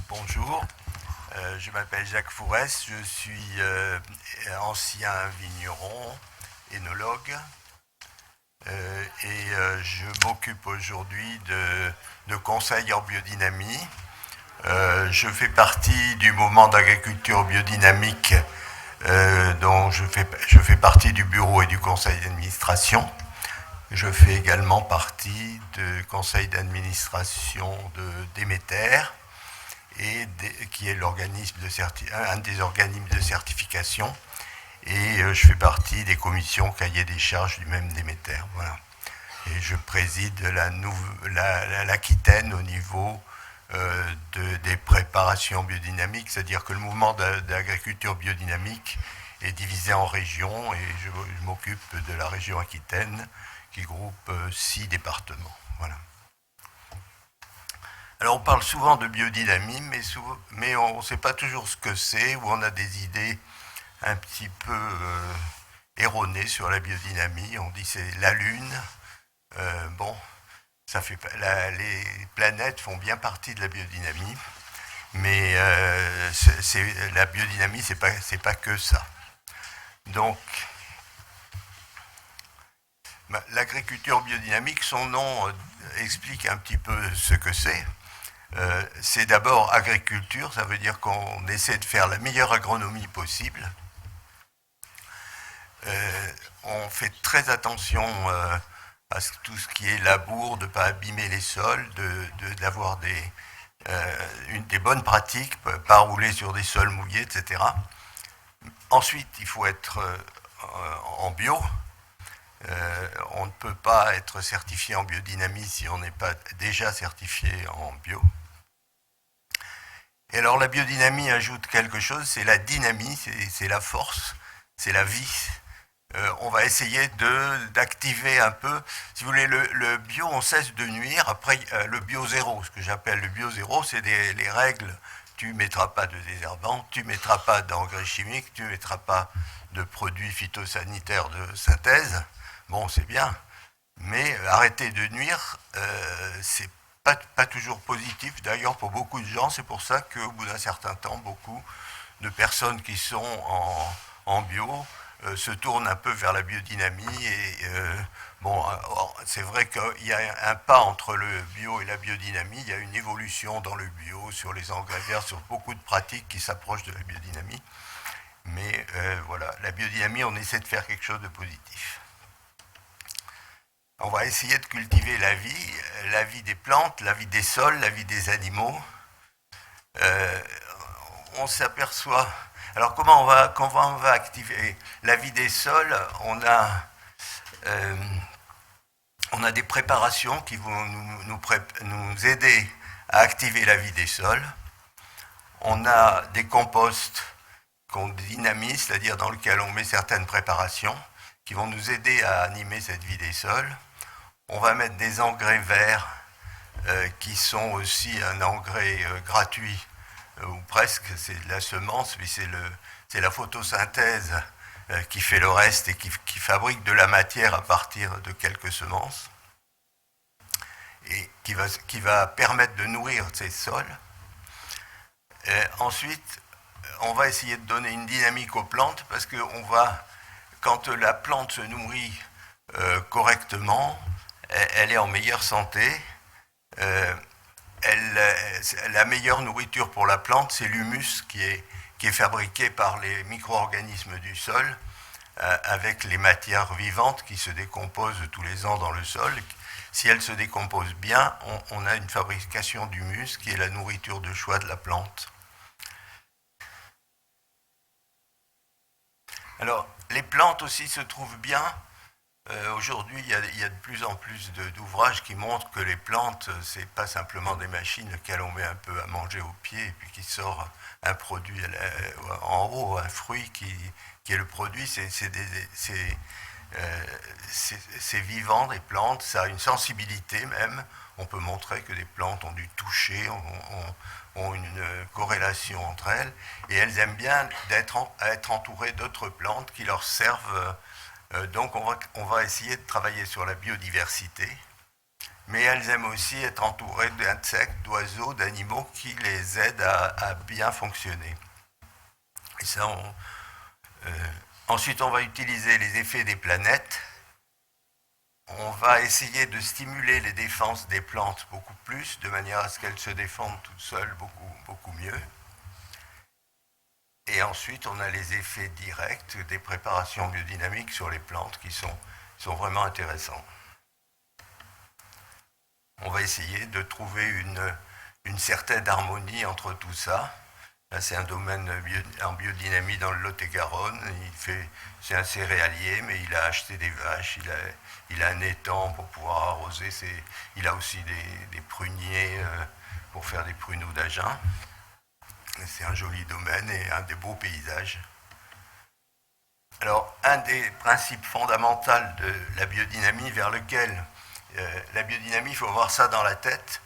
Bonjour, je m'appelle Jacques Fourès, je suis ancien vigneron, énologue, et je m'occupe aujourd'hui de conseils en biodynamie. Je fais partie du mouvement d'agriculture biodynamique dont je fais partie du bureau et du conseil d'administration. Je fais également partie du conseil d'administration de Déméter, qui est un des organismes de certification. Et je fais partie des commissions cahier des charges du même Déméter. Voilà. Et je préside l'Aquitaine au niveau des préparations biodynamiques, c'est-à-dire que le mouvement d'agriculture biodynamique est divisé en régions et je m'occupe de la région Aquitaine qui groupe 6 départements. Voilà. Alors on parle souvent de biodynamie, mais on ne sait pas toujours ce que c'est, ou on a des idées un petit peu erronées sur la biodynamie. On dit c'est la Lune. Bon, les planètes font bien partie de la biodynamie, mais la biodynamie, c'est pas que ça. Donc, l'agriculture biodynamique, son nom explique un petit peu ce que c'est. C'est d'abord agriculture, ça veut dire qu'on essaie de faire la meilleure agronomie possible. On fait très attention à tout ce qui est labour, de ne pas abîmer les sols, d'avoir des bonnes pratiques, pas rouler sur des sols mouillés, etc. Ensuite, il faut être en bio. On ne peut pas être certifié en biodynamie si on n'est pas déjà certifié en bio. Et alors la biodynamie ajoute quelque chose, c'est la dynamie, c'est la force, c'est la vie. On va essayer d'activer un peu, si vous voulez, le bio, on cesse de nuire. Après, le bio zéro, ce que j'appelle le bio zéro, c'est les règles. Tu ne mettras pas de désherbants, tu ne mettras pas d'engrais chimiques, tu ne mettras pas de produits phytosanitaires de synthèse. Bon, c'est bien, mais arrêter de nuire, c'est pas toujours positif. D'ailleurs, pour beaucoup de gens, c'est pour ça qu'au bout d'un certain temps, beaucoup de personnes qui sont en bio se tournent un peu vers la biodynamie. Et c'est vrai qu'il y a un pas entre le bio et la biodynamie. Il y a une évolution dans le bio, sur les engrais verts, sur beaucoup de pratiques qui s'approchent de la biodynamie. Mais voilà, la biodynamie, on essaie de faire quelque chose de positif. On va essayer de cultiver la vie des plantes, la vie des sols, la vie des animaux. On s'aperçoit. Alors comment on va activer la vie des sols? On a des préparations qui vont nous aider à activer la vie des sols. On a des composts qu'on dynamise, c'est-à-dire dans lesquels on met certaines préparations qui vont nous aider à animer cette vie des sols. On va mettre des engrais verts qui sont aussi un engrais gratuit, ou presque, c'est de la semence, puis c'est la photosynthèse qui fait le reste et qui fabrique de la matière à partir de quelques semences et qui va permettre de nourrir ces sols. Ensuite, on va essayer de donner une dynamique aux plantes parce que quand la plante se nourrit correctement, elle est en meilleure santé. La meilleure nourriture pour la plante, c'est l'humus qui est fabriqué par les micro-organismes du sol avec les matières vivantes qui se décomposent tous les ans dans le sol. Si elles se décomposent bien, on a une fabrication d'humus qui est la nourriture de choix de la plante. Alors, les plantes aussi se trouvent bien. Aujourd'hui, il y a de plus en plus d'ouvrages qui montrent que les plantes, c'est pas simplement des machines auxquelles on met un peu à manger au pied et puis qui sort un produit en haut, un fruit qui est le produit. C'est vivant, des plantes, ça a une sensibilité même. On peut montrer que des plantes ont du toucher, ont une corrélation entre elles, et elles aiment bien être entourées d'autres plantes qui leur servent. Donc on va essayer de travailler sur la biodiversité mais elles aiment aussi être entourées d'insectes, d'oiseaux, d'animaux qui les aident à bien fonctionner. Et ça, ensuite, on va utiliser les effets des planètes. On va essayer de stimuler les défenses des plantes beaucoup plus, de manière à ce qu'elles se défendent toutes seules beaucoup mieux. Et ensuite, on a les effets directs des préparations biodynamiques sur les plantes qui sont vraiment intéressants. On va essayer de trouver une certaine harmonie entre tout ça. Là, c'est un domaine en biodynamie dans le Lot-et-Garonne. C'est un céréalier, mais il a acheté des vaches, il a un étang pour pouvoir arroser. Il a aussi des pruniers pour faire des pruneaux d'Agen. C'est un joli domaine et un des beaux paysages. Alors, un des principes fondamentaux de la biodynamie vers lequel la biodynamie, il faut avoir ça dans la tête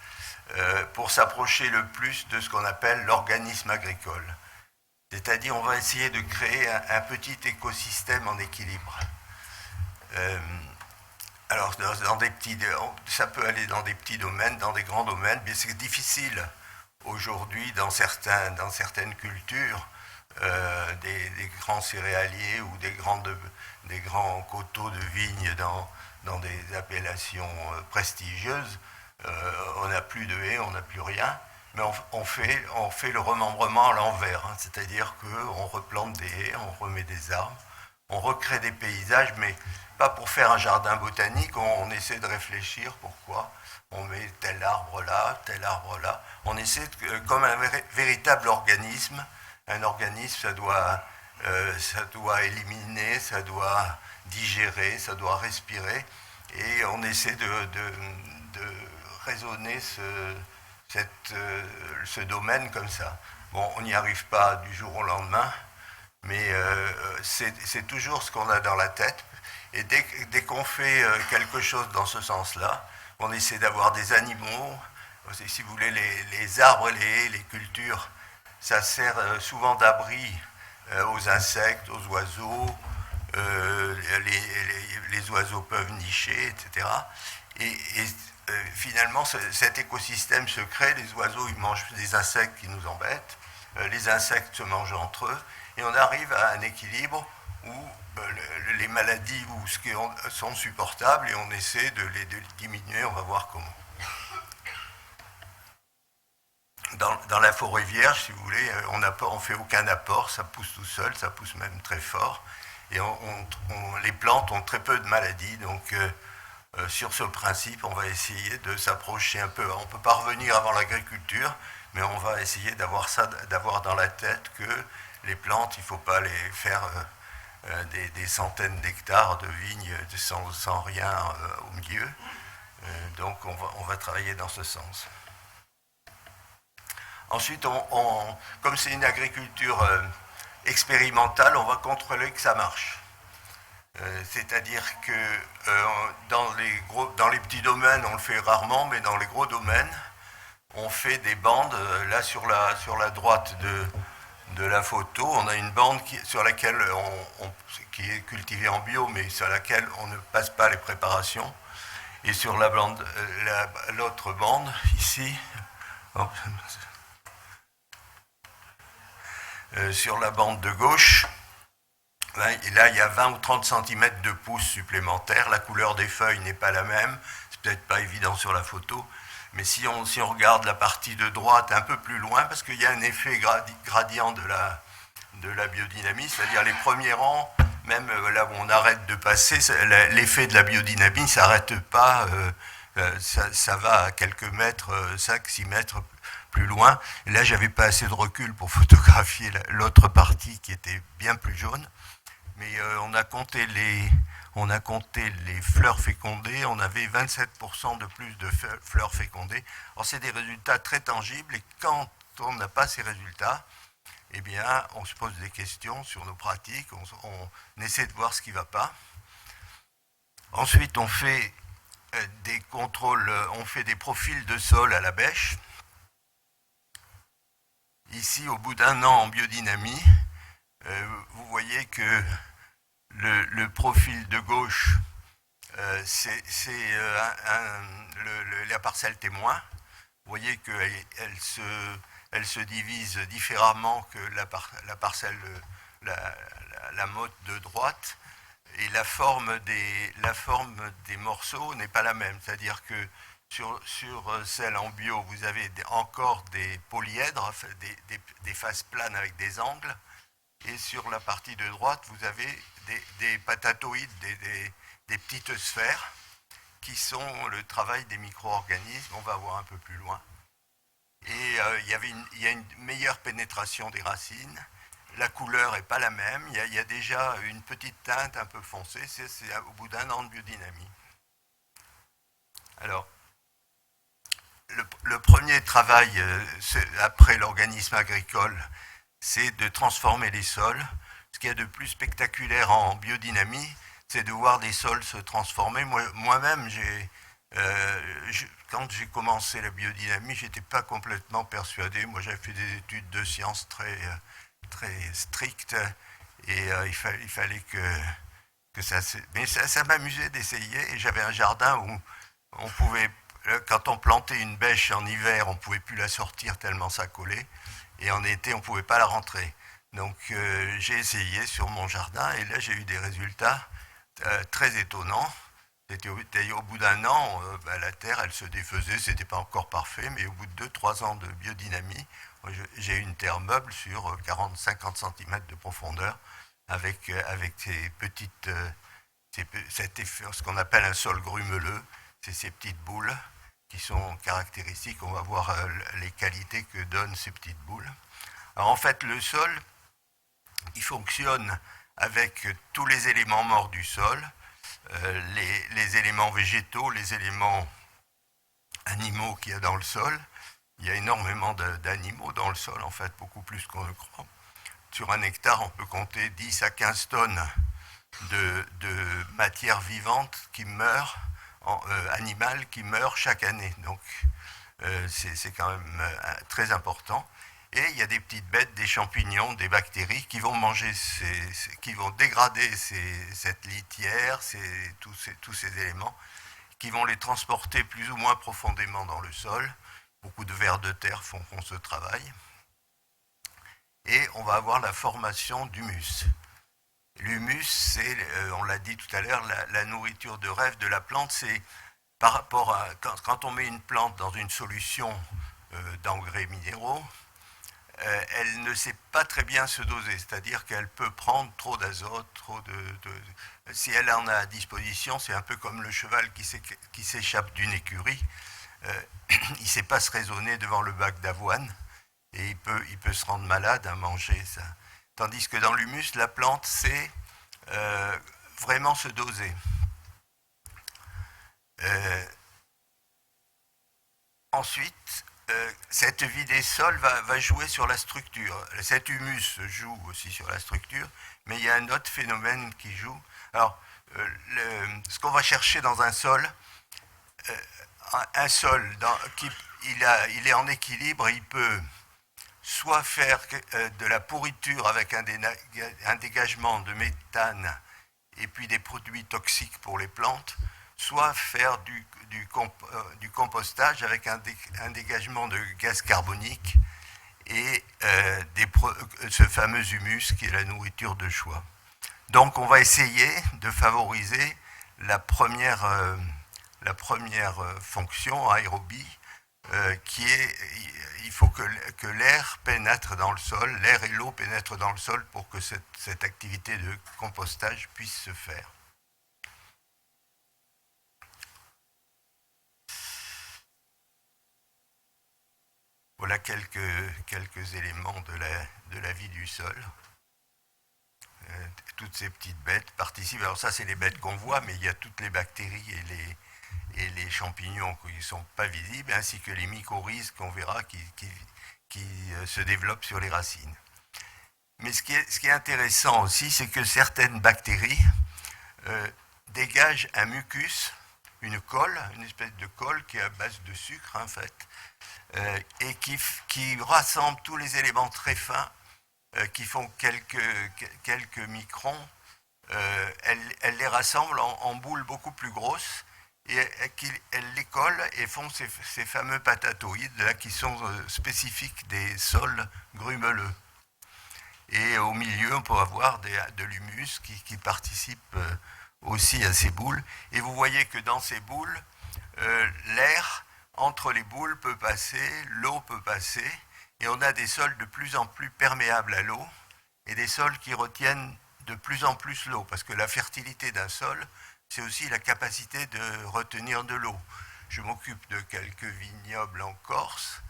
pour s'approcher le plus de ce qu'on appelle l'organisme agricole. C'est-à-dire, on va essayer de créer un petit écosystème en équilibre. Alors, ça peut aller dans des petits domaines, dans des grands domaines, mais c'est difficile aujourd'hui dans certaines cultures, des grands céréaliers ou des grands coteaux de vignes dans des appellations prestigieuses. On n'a plus de haies, on n'a plus rien, mais on fait le remembrement à l'envers, hein, c'est-à-dire qu'on replante des haies, on remet des arbres, on recrée des paysages, mais pas pour faire un jardin botanique, on essaie de réfléchir pourquoi on met tel arbre là, on essaie comme un véritable organisme. Un organisme, ça doit éliminer, ça doit digérer, ça doit respirer, et on essaie de raisonner ce domaine comme ça. Bon, on n'y arrive pas du jour au lendemain, mais c'est toujours ce qu'on a dans la tête, et dès qu'on fait quelque chose dans ce sens-là, on essaie d'avoir des animaux, si vous voulez, les arbres, les haies, les cultures, ça sert souvent d'abri aux insectes, aux oiseaux, les oiseaux peuvent nicher, etc. Et finalement, cet écosystème se crée, les oiseaux ils mangent des insectes qui nous embêtent, les insectes se mangent entre eux, et on arrive à un équilibre où les maladies sont supportables et on essaie de les diminuer, on va voir comment. Dans la forêt vierge, si vous voulez, on ne fait aucun apport, ça pousse tout seul, ça pousse même très fort, et les plantes ont très peu de maladies, donc sur ce principe, on va essayer de s'approcher un peu. On ne peut pas revenir avant l'agriculture, mais on va essayer d'avoir dans la tête que les plantes, il ne faut pas les faire des centaines d'hectares de vignes sans rien au milieu. Donc on va travailler dans ce sens. Ensuite, comme c'est une agriculture expérimentale, on va contrôler que ça marche. C'est-à-dire que dans les petits domaines, on le fait rarement, mais dans les gros domaines, on fait des bandes. Là, sur la droite de la photo, on a une bande sur laquelle qui est cultivée en bio, mais sur laquelle on ne passe pas les préparations. Et sur l'autre bande, ici, sur la bande de gauche, là, il y a 20 ou 30 cm de pousse supplémentaires. La couleur des feuilles n'est pas la même. C'est peut-être pas évident sur la photo. Mais si on regarde la partie de droite un peu plus loin, parce qu'il y a un effet gradient de la biodynamie, c'est-à-dire les premiers rangs, même là où on arrête de passer, l'effet de la biodynamie ne s'arrête pas. Ça va à quelques mètres, 5-6 mètres plus loin. Et là, j'avais pas assez de recul pour photographier l'autre partie qui était bien plus jaune. Mais on a compté les fleurs fécondées, on avait 27% de plus de fleurs fécondées. Alors c'est des résultats très tangibles, et quand on n'a pas ces résultats, eh bien on se pose des questions sur nos pratiques, on essaie de voir ce qui ne va pas. Ensuite on fait des contrôles, on fait des profils de sol à la bêche. Ici, au bout d'un an en biodynamie, vous voyez que le profil de gauche la parcelle témoin. Vous voyez elle se divise différemment que la parcelle, la motte de droite, et la forme des morceaux n'est pas la même. C'est-à-dire que sur celle en bio, vous avez encore des polyèdres, des faces planes avec des angles, et sur la partie de droite, vous avez des patatoïdes, des petites sphères, qui sont le travail des micro-organismes. On va voir un peu plus loin. Et il y a une meilleure pénétration des racines. La couleur n'est pas la même. Il y a déjà une petite teinte un peu foncée. C'est au bout d'un an de biodynamie. Alors, le premier travail après l'organisme agricole, c'est de transformer les sols. Ce qu'il y a de plus spectaculaire en biodynamie, c'est de voir des sols se transformer. Moi-même, quand j'ai commencé la biodynamie, je n'étais pas complètement persuadé. Moi, j'avais fait des études de sciences très strictes, et il fallait que ça... Mais ça m'amusait d'essayer, et j'avais un jardin où on pouvait... Quand on plantait une bêche en hiver, on ne pouvait plus la sortir tellement ça collait, et en été, on ne pouvait pas la rentrer. Donc j'ai essayé sur mon jardin, et là j'ai eu des résultats très étonnants. Au bout d'un an, la terre, elle se défaisait, c'était pas encore parfait, mais au bout de 2-3 ans de biodynamie, j'ai eu une terre meuble sur 40-50 cm de profondeur, avec ces petites, ce qu'on appelle un sol grumeleux, c'est ces petites boules qui sont caractéristiques. On va voir les qualités que donnent ces petites boules. Alors en fait, le sol, il fonctionne avec tous les éléments morts du sol, les éléments végétaux, les éléments animaux qu'il y a dans le sol. Il y a énormément d'animaux dans le sol, en fait, beaucoup plus qu'on ne croit. Sur un hectare, on peut compter 10 à 15 tonnes de matière vivante qui meurt, animale qui meurt chaque année. Donc c'est quand même très important. Et il y a des petites bêtes, des champignons, des bactéries qui vont manger, qui vont dégrader cette litière, tous ces éléments, qui vont les transporter plus ou moins profondément dans le sol. Beaucoup de vers de terre font ce travail. Et on va avoir la formation d'humus. L'humus, c'est, on l'a dit tout à l'heure, la nourriture de rêve de la plante. C'est par rapport à quand on met une plante dans une solution d'engrais minéraux, elle ne sait pas très bien se doser, c'est-à-dire qu'elle peut prendre trop d'azote, si elle en a à disposition, c'est un peu comme le cheval qui s'échappe d'une écurie. Il ne sait pas se raisonner devant le bac d'avoine, et il peut se rendre malade à manger ça. Tandis que dans l'humus, la plante sait vraiment se doser. Ensuite, cette vie des sols va jouer sur la structure. Cet humus joue aussi sur la structure, mais il y a un autre phénomène qui joue. Alors, ce qu'on va chercher dans un sol, il est en équilibre, il peut soit faire de la pourriture avec un dégagement de méthane et puis des produits toxiques pour les plantes, soit faire du compostage avec un dégagement de gaz carbonique et ce fameux humus qui est la nourriture de choix. Donc on va essayer de favoriser la première fonction, aérobie, qui est, il faut que l'air pénètre dans le sol, l'air et l'eau pénètrent dans le sol pour que cette activité de compostage puisse se faire. Voilà quelques éléments de la vie du sol. Toutes ces petites bêtes participent. Alors ça, c'est les bêtes qu'on voit, mais il y a toutes les bactéries et les champignons qui ne sont pas visibles, ainsi que les mycorhizes qu'on verra qui se développent sur les racines. Mais ce qui est intéressant aussi, c'est que certaines bactéries dégagent un mucus, une espèce de colle qui est à base de sucre en fait, et qui rassemble tous les éléments très fins qui font quelques microns elle les rassemble en boules beaucoup plus grosses et elle les colle et font ces fameux patatoïdes là, qui sont spécifiques des sols grumeleux. Et au milieu, on peut avoir de l'humus qui participe aussi à ces boules. Et vous voyez que dans ces boules, l'air entre les boules peut passer, l'eau peut passer, et on a des sols de plus en plus perméables à l'eau, et des sols qui retiennent de plus en plus l'eau, parce que la fertilité d'un sol, c'est aussi la capacité de retenir de l'eau. Je m'occupe de quelques vignobles en Corse.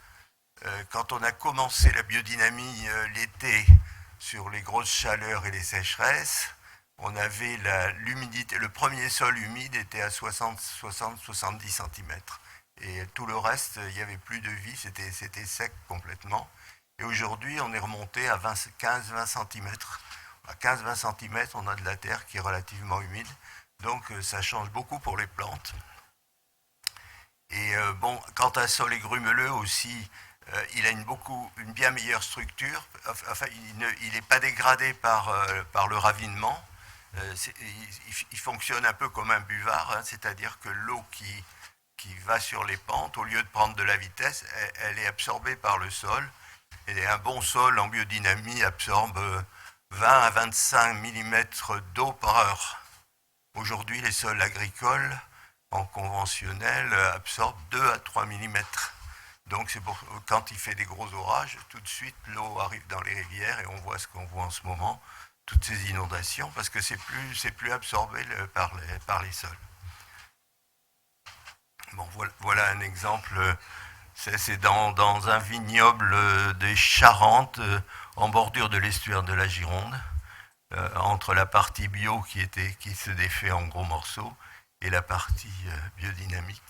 Quand on a commencé la biodynamie l'été sur les grosses chaleurs et les sécheresses, on avait l'humidité, le premier sol humide était à 60-70 cm. Et tout le reste, il n'y avait plus de vie, c'était sec complètement. Et aujourd'hui, on est remonté à 15-20 cm. À 15-20 cm, on a de la terre qui est relativement humide. Donc ça change beaucoup pour les plantes. Et bon, quand un sol est grumeleux aussi, il a une bien meilleure structure. Enfin, il n'est pas dégradé par le ravinement. Il fonctionne un peu comme un buvard, hein, c'est-à-dire que l'eau qui va sur les pentes, au lieu de prendre de la vitesse, elle est absorbée par le sol. Et un bon sol en biodynamie absorbe 20 à 25 mm d'eau par heure. Aujourd'hui, les sols agricoles en conventionnel absorbent 2 à 3 mm. Donc quand il fait des gros orages, tout de suite l'eau arrive dans les rivières et on voit ce qu'on voit en ce moment, toutes ces inondations, parce que c'est plus absorbé par les sols. Bon, voilà un exemple. C'est dans un vignoble des Charentes, en bordure de l'estuaire de la Gironde, entre la partie bio qui se défait en gros morceaux et la partie biodynamique.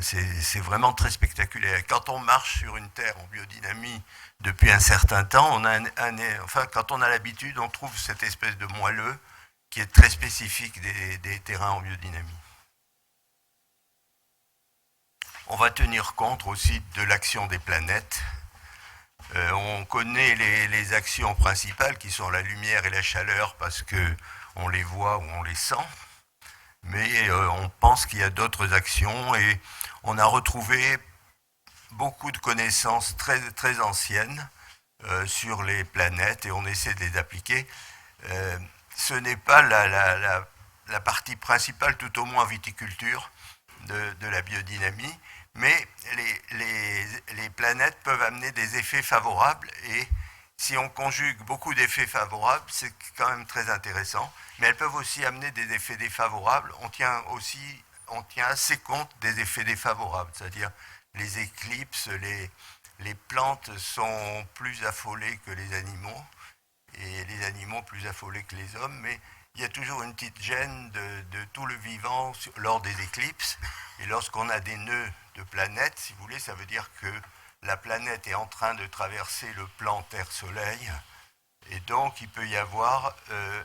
C'est vraiment très spectaculaire. Quand on marche sur une terre en biodynamie depuis un certain temps, quand on a l'habitude, on trouve cette espèce de moelleux qui est très spécifique des terrains en biodynamie. On va tenir compte aussi de l'action des planètes. On connaît les actions principales qui sont la lumière et la chaleur parce qu'on les voit ou on les sent. Mais on pense qu'il y a d'autres actions et on a retrouvé beaucoup de connaissances très, très anciennes sur les planètes et on essaie de les appliquer. Ce n'est pas la partie principale, tout au moins en viticulture, de la biodynamie, mais les planètes peuvent amener des effets favorables et si on conjugue beaucoup d'effets favorables, c'est quand même très intéressant, mais elles peuvent aussi amener des effets défavorables. On tient assez compte des effets défavorables, c'est-à-dire les éclipses, les plantes sont plus affolées que les animaux, et les animaux plus affolés que les hommes, mais il y a toujours une petite gêne de tout le vivant lors des éclipses, et lorsqu'on a des nœuds de planètes, si vous voulez, ça veut dire que la planète est en train de traverser le plan Terre-Soleil, et donc il peut y avoir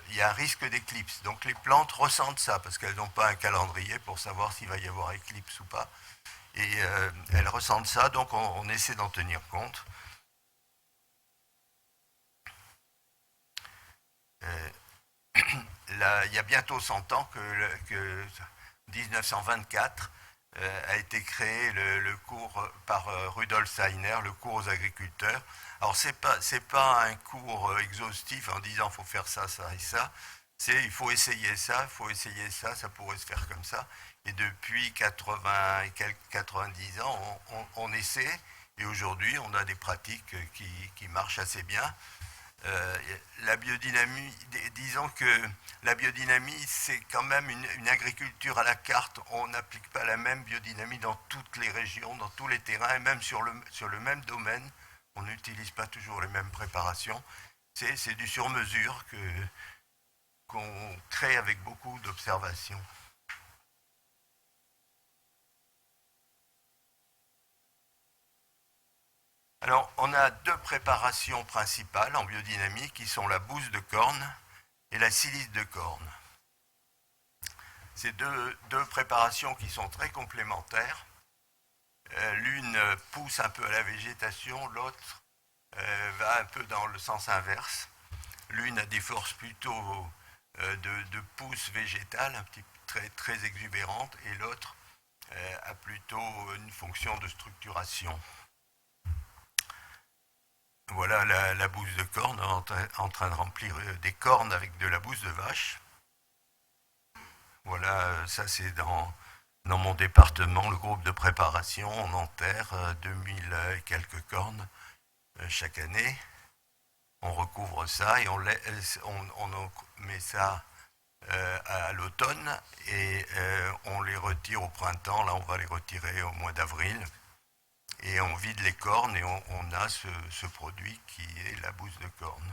il y a un risque d'éclipse. Donc les plantes ressentent ça, parce qu'elles n'ont pas un calendrier pour savoir s'il va y avoir éclipse ou pas, et elles ressentent ça, donc on essaie d'en tenir compte. Là, il y a bientôt 100 ans que 1924 a été créé le cours par Rudolf Steiner, le cours aux agriculteurs. Alors c'est pas un cours exhaustif en disant faut faire ça, ça et ça. Il faut essayer ça, ça pourrait se faire comme ça. Et depuis 80 et quelques 90 ans, on essaie. Et aujourd'hui, on a des pratiques qui marchent assez bien. La biodynamie, disons que la biodynamie, c'est quand même une agriculture à la carte. On n'applique pas la même biodynamie dans toutes les régions, dans tous les terrains, et même sur le même domaine. On n'utilise pas toujours les mêmes préparations. C'est du sur-mesure qu'on crée avec beaucoup d'observations. Alors, on a deux préparations principales en biodynamie qui sont la bouse de corne et la silice de corne. C'est deux préparations qui sont très complémentaires. L'une pousse un peu à la végétation, l'autre va un peu dans le sens inverse. L'une a des forces plutôt de pousse végétale, très exubérante, et l'autre a plutôt une fonction de structuration. Voilà la bouse de corne en train de remplir des cornes avec de la bouse de vache. Voilà, ça c'est dans mon département, le groupe de préparation. On enterre 2000 et quelques cornes chaque année. On recouvre ça et on met ça à l'automne et on les retire au printemps. Là, on va les retirer au mois d'avril. Et on vide les cornes et on a ce produit qui est la bouse de corne.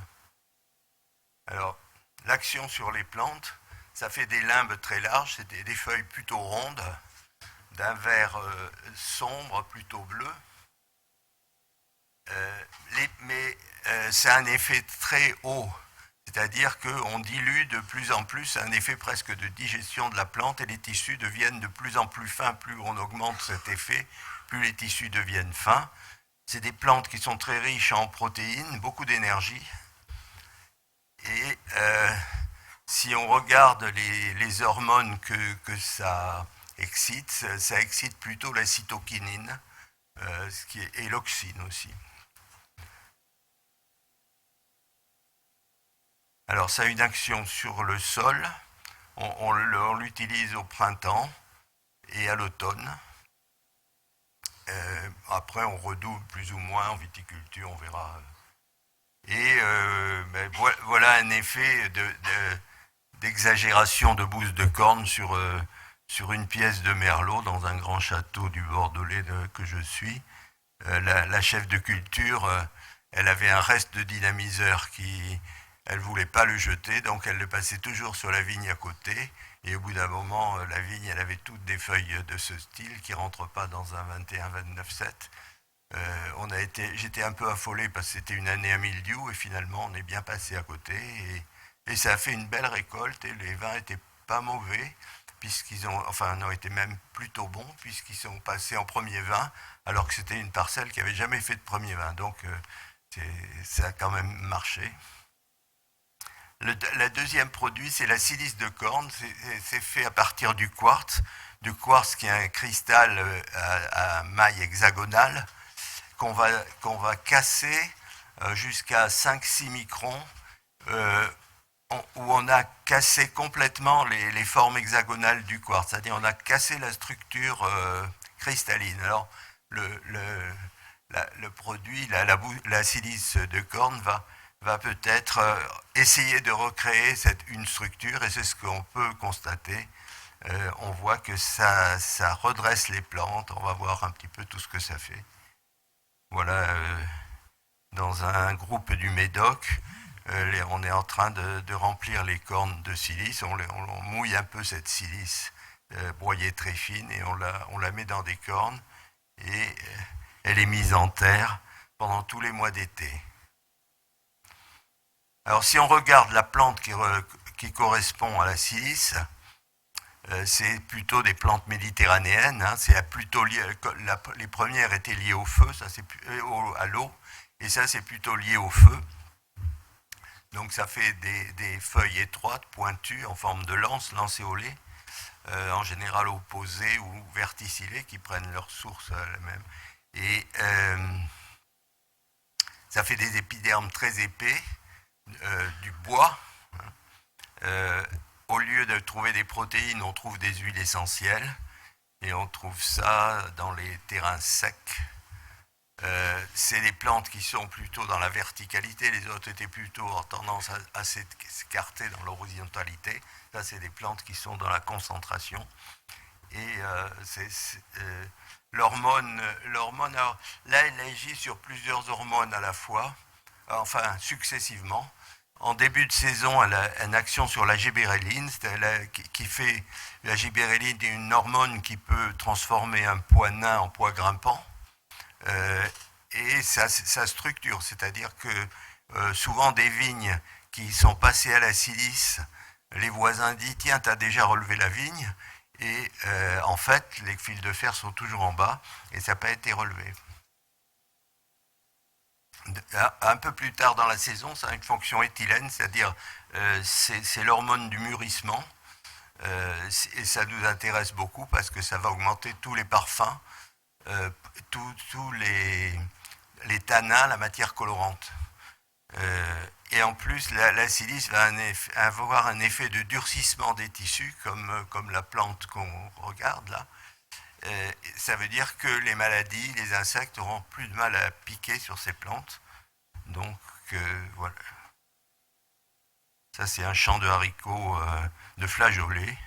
Alors, l'action sur les plantes, ça fait des limbes très larges, c'est des feuilles plutôt rondes, d'un vert sombre, plutôt bleu. Mais c'est un effet très haut, c'est-à-dire qu'on dilue de plus en plus, un effet presque de digestion de la plante, et les tissus deviennent de plus en plus fins. Plus on augmente cet effet, plus les tissus deviennent fins. C'est des plantes qui sont très riches en protéines, beaucoup d'énergie. Et si on regarde les hormones que ça excite, ça excite plutôt la cytokinine et l'auxine aussi. Alors ça a une action sur le sol, on l'utilise au printemps et à l'automne. Après on redouble plus ou moins en viticulture, on verra. Et voilà un effet d'exagération de bouse de corne sur une pièce de merlot dans un grand château du Bordelais que je suis. La chef de culture, elle avait un reste de dynamiseur elle ne voulait pas le jeter, donc elle le passait toujours sur la vigne à côté. Et au bout d'un moment, la vigne, elle avait toutes des feuilles de ce style qui ne rentrent pas dans un 21-29-7. J'étais un peu affolé parce que c'était une année à mildiou et finalement on est bien passé à côté et ça a fait une belle récolte et les vins n'étaient pas mauvais ont été même plutôt bons puisqu'ils sont passés en premier vin alors que c'était une parcelle qui n'avait jamais fait de premier vin, donc ça a quand même marché. Le deuxième produit, c'est la silice de corne. C'est fait à partir du quartz qui est un cristal à maille hexagonale qu'on va casser jusqu'à 5-6 microns, où on a cassé complètement les formes hexagonales du quartz, c'est-à-dire on a cassé la structure cristalline. Alors le produit, la silice de corne va peut-être essayer de recréer une structure, et c'est ce qu'on peut constater. On voit que ça redresse les plantes, on va voir un petit peu tout ce que ça fait. Voilà, dans un groupe du Médoc, on est en train de remplir les cornes de silice, on mouille un peu cette silice broyée très fine, et on la met dans des cornes, et elle est mise en terre pendant tous les mois d'été. Alors si on regarde la plante qui correspond à la silice, c'est plutôt des plantes méditerranéennes, hein, les premières étaient liées au feu, à l'eau, et ça c'est plutôt lié au feu. Donc ça fait des feuilles étroites, pointues, en forme de lancéolées, en général opposées ou verticillées, qui prennent leur source à la même. Et ça fait des épidermes très épais, du bois. Au lieu de trouver des protéines, on trouve des huiles essentielles, et on trouve ça dans les terrains secs. C'est des plantes qui sont plutôt dans la verticalité, les autres étaient plutôt en tendance à s'écarter dans l'horizontalité. Ça, c'est des plantes qui sont dans la concentration. Et l'hormone, alors, là, elle agit sur plusieurs hormones à la fois, enfin successivement. En début de saison, elle a une action sur la gibéréline, qui fait la gibéréline une hormone qui peut transformer un poids nain en poids grimpant. Et sa structure, c'est-à-dire que souvent des vignes qui sont passées à la silice, les voisins disent tiens, tu as déjà relevé la vigne, et en fait les fils de fer sont toujours en bas et ça n'a pas été relevé. un peu plus tard dans la saison, ça a une fonction éthylène, c'est-à-dire c'est l'hormone du mûrissement. Et ça nous intéresse beaucoup parce que ça va augmenter tous les parfums, tous les tanins, la matière colorante. Et en plus, la silice va avoir un effet de durcissement des tissus, comme la plante qu'on regarde là. Ça veut dire que les maladies, les insectes auront plus de mal à piquer sur ces plantes. Donc voilà. Ça, c'est un champ de haricots de flageolets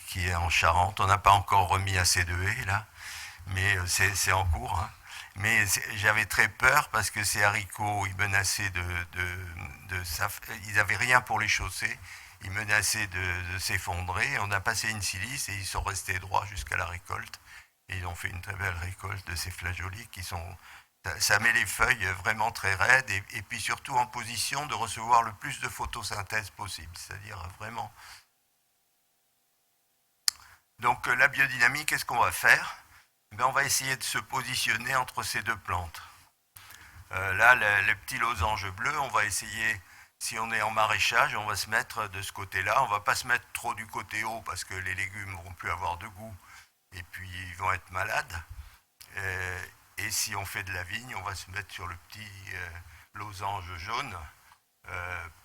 qui est en Charente. On n'a pas encore remis assez de haies là, mais c'est en cours. Hein. Mais j'avais très peur parce que ces haricots, ils menaçaient ils n'avaient rien pour les chausser. Ils menaçaient de s'effondrer. On a passé une silice et ils sont restés droits jusqu'à la récolte. Et ils ont fait une très belle récolte de ces flageolets qui sont... Ça met les feuilles vraiment très raides et puis surtout en position de recevoir le plus de photosynthèse possible. C'est-à-dire vraiment... Donc la biodynamie, qu'est-ce qu'on va faire? On va essayer de se positionner entre ces deux plantes. Là, les petits losanges bleus, on va essayer, si on est en maraîchage, on va se mettre de ce côté-là. On ne va pas se mettre trop du côté haut parce que les légumes ne vont plus avoir de goût et puis ils vont être malades. Et si on fait de la vigne, on va se mettre sur le petit losange jaune.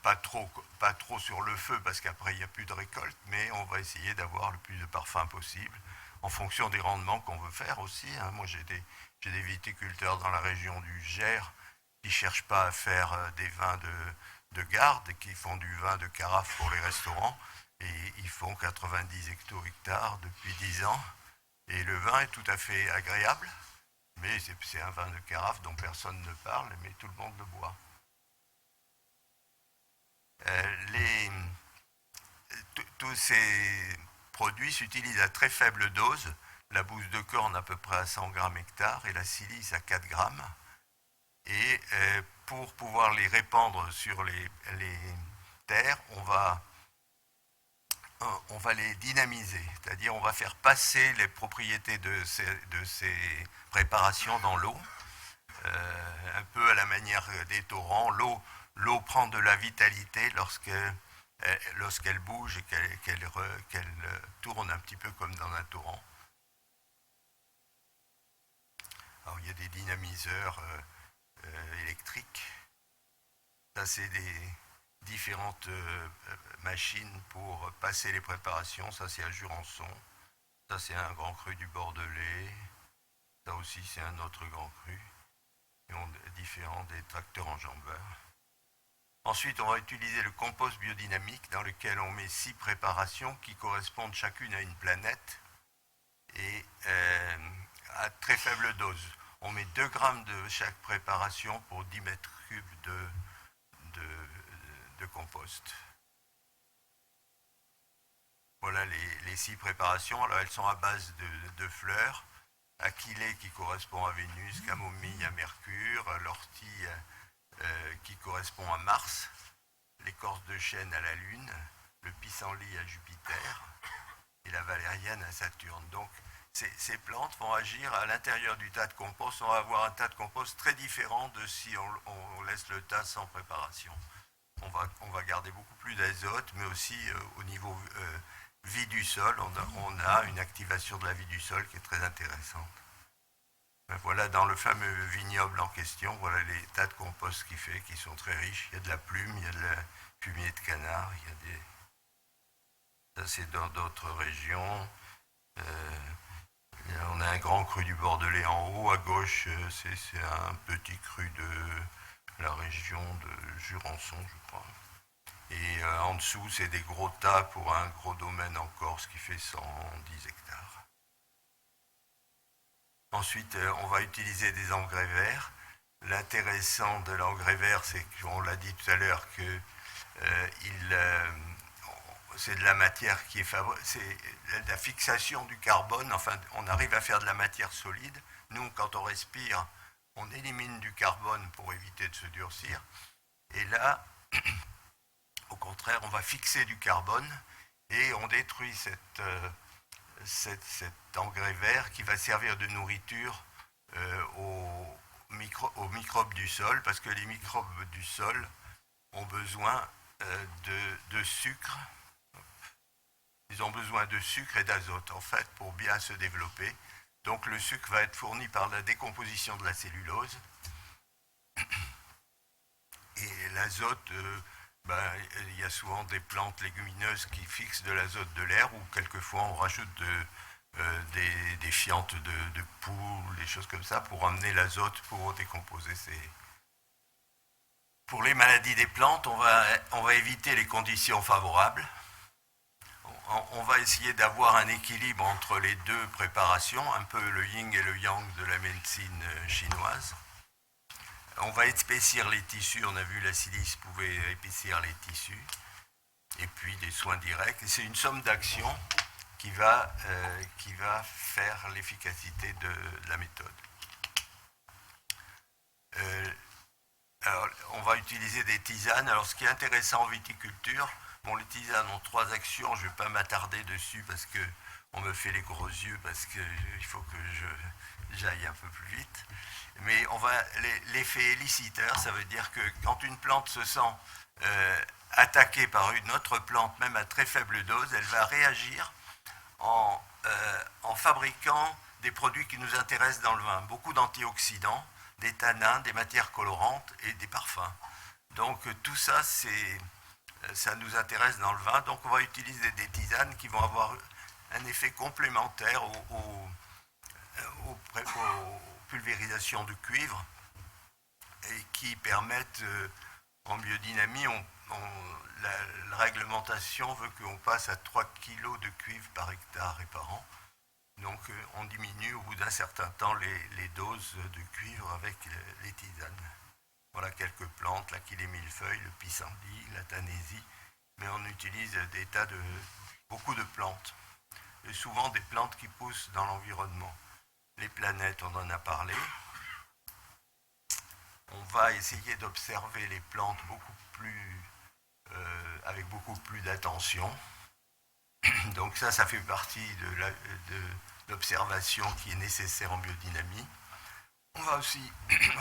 Pas trop sur le feu parce qu'après il n'y a plus de récolte, mais on va essayer d'avoir le plus de parfum possible en fonction des rendements qu'on veut faire aussi. Hein. Moi j'ai des viticulteurs dans la région du Gers qui ne cherchent pas à faire des vins de garde, qui font du vin de carafe pour les restaurants et ils font 90 hecto-hectares depuis 10 ans et le vin est tout à fait agréable, mais c'est un vin de carafe dont personne ne parle, mais tout le monde le boit. Tous ces produits s'utilisent à très faible dose. La bouse de corne à peu près à 100 grammes hectare et la silice à 4 grammes. Et pour pouvoir les répandre sur les terres, on va les dynamiser, c'est-à-dire on va faire passer les propriétés de ces préparations dans l'eau, un peu à la manière des torrents. L'eau prend de la vitalité lorsqu'elle bouge et qu'elle tourne un petit peu comme dans un torrent. Alors il y a des dynamiseurs électriques. Ça c'est des différentes machines pour passer les préparations. Ça c'est à Jurançon. Ça c'est un grand cru du Bordelais. Ça aussi c'est un autre grand cru. Différents des tracteurs enjambeurs. Ensuite, on va utiliser le compost biodynamique dans lequel on met 6 préparations qui correspondent chacune à une planète et à très faible dose. On met 2 grammes de chaque préparation pour 10 mètres cubes de compost. Voilà les 6 préparations. Alors, elles sont à base de fleurs. Aquilée qui correspond à Vénus, camomille à Mercure, l'ortie qui correspond à Mars, l'écorce de chêne à la Lune, le pissenlit à Jupiter et la valériane à Saturne. Donc ces plantes vont agir à l'intérieur du tas de compost. On va avoir un tas de compost très différent de si on laisse le tas sans préparation. On va garder beaucoup plus d'azote, mais aussi au niveau vie du sol, on a une activation de la vie du sol qui est très intéressante. Voilà, dans le fameux vignoble en question, voilà les tas de compost qu'il fait, qui sont très riches. Il y a de la plume, il y a de la fumier de canard, il y a des... Ça, c'est dans d'autres régions. On a un grand cru du Bordelais en haut. À gauche, c'est un petit cru de la région de Jurançon, je crois. Et en dessous, c'est des gros tas pour un gros domaine en Corse qui fait 110 hectares. Ensuite, on va utiliser des engrais verts. L'intéressant de l'engrais vert, c'est qu'on l'a dit tout à l'heure que c'est de la matière qui est c'est la fixation du carbone. Enfin, on arrive à faire de la matière solide. Nous, quand on respire, on élimine du carbone pour éviter de se durcir. Et là, au contraire, on va fixer du carbone et on détruit cet engrais vert qui va servir de nourriture aux microbes du sol, parce que les microbes du sol ont besoin de sucre. Ils ont besoin de sucre et d'azote, en fait, pour bien se développer. Donc le sucre va être fourni par la décomposition de la cellulose. Et l'azote, il y a souvent des plantes légumineuses qui fixent de l'azote de l'air, ou quelquefois on rajoute des fientes de poules, des choses comme ça, pour amener l'azote pour décomposer ces... Pour les maladies des plantes, on va éviter les conditions favorables. On va essayer d'avoir un équilibre entre les deux préparations, un peu le yin et le yang de la médecine chinoise. On va épaissir les tissus, on a vu la silice pouvait épaissir les tissus, et puis des soins directs. Et c'est une somme d'actions qui va faire l'efficacité de la méthode. Alors, on va utiliser des tisanes. Alors, ce qui est intéressant en viticulture, bon, les tisanes ont 3 actions, je ne vais pas m'attarder dessus parce qu'on me fait les gros yeux, parce qu'il faut que j'aille un peu plus vite. Mais l'effet éliciteur, ça veut dire que quand une plante se sent attaquée par une autre plante, même à très faible dose, elle va réagir en fabriquant des produits qui nous intéressent dans le vin. Beaucoup d'antioxydants, des tanins, des matières colorantes et des parfums. Donc tout ça, ça nous intéresse dans le vin. Donc on va utiliser des tisanes qui vont avoir un effet complémentaire aux pulvérisations de cuivre et qui permettent, en biodynamie, la réglementation veut qu'on passe à 3 kg de cuivre par hectare et par an. Donc on diminue au bout d'un certain temps les doses de cuivre avec les tisanes. Voilà quelques plantes, là, les millefeuilles, le pissenlit, la tanésie, mais on utilise beaucoup de plantes, et souvent des plantes qui poussent dans l'environnement. Les planètes, on en a parlé. On va essayer d'observer les plantes avec beaucoup plus d'attention. Donc ça fait partie de l'observation qui est nécessaire en biodynamie. On va aussi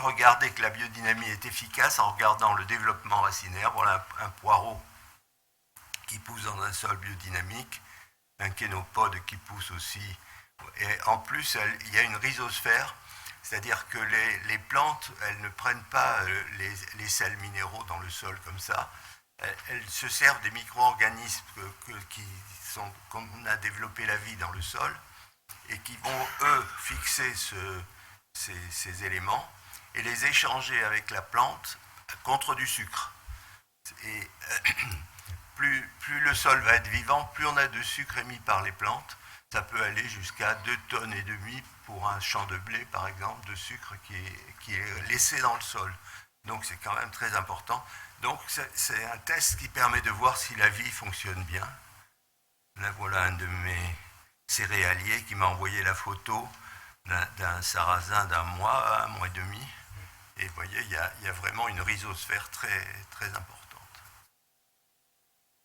regarder que la biodynamie est efficace en regardant le développement racinaire. Voilà un poireau qui pousse dans un sol biodynamique, un kénopode qui pousse aussi. Et en plus, il y a une rhizosphère, c'est-à-dire que les plantes, elles ne prennent pas les sels minéraux dans le sol comme ça. Elles se servent des micro-organismes qu'on a développé la vie dans le sol et qui vont, eux, fixer ces éléments et les échanger avec la plante contre du sucre. Et plus le sol va être vivant, plus on a de sucre émis par les plantes. Ça peut aller jusqu'à 2,5 tonnes pour un champ de blé, par exemple, de sucre qui est laissé dans le sol. Donc c'est quand même très important. Donc c'est un test qui permet de voir si la vie fonctionne bien. Là voilà un de mes céréaliers qui m'a envoyé la photo d'un sarrasin d'un mois, 1 mois et demi. Et vous voyez, il y a vraiment une rhizosphère très, très importante.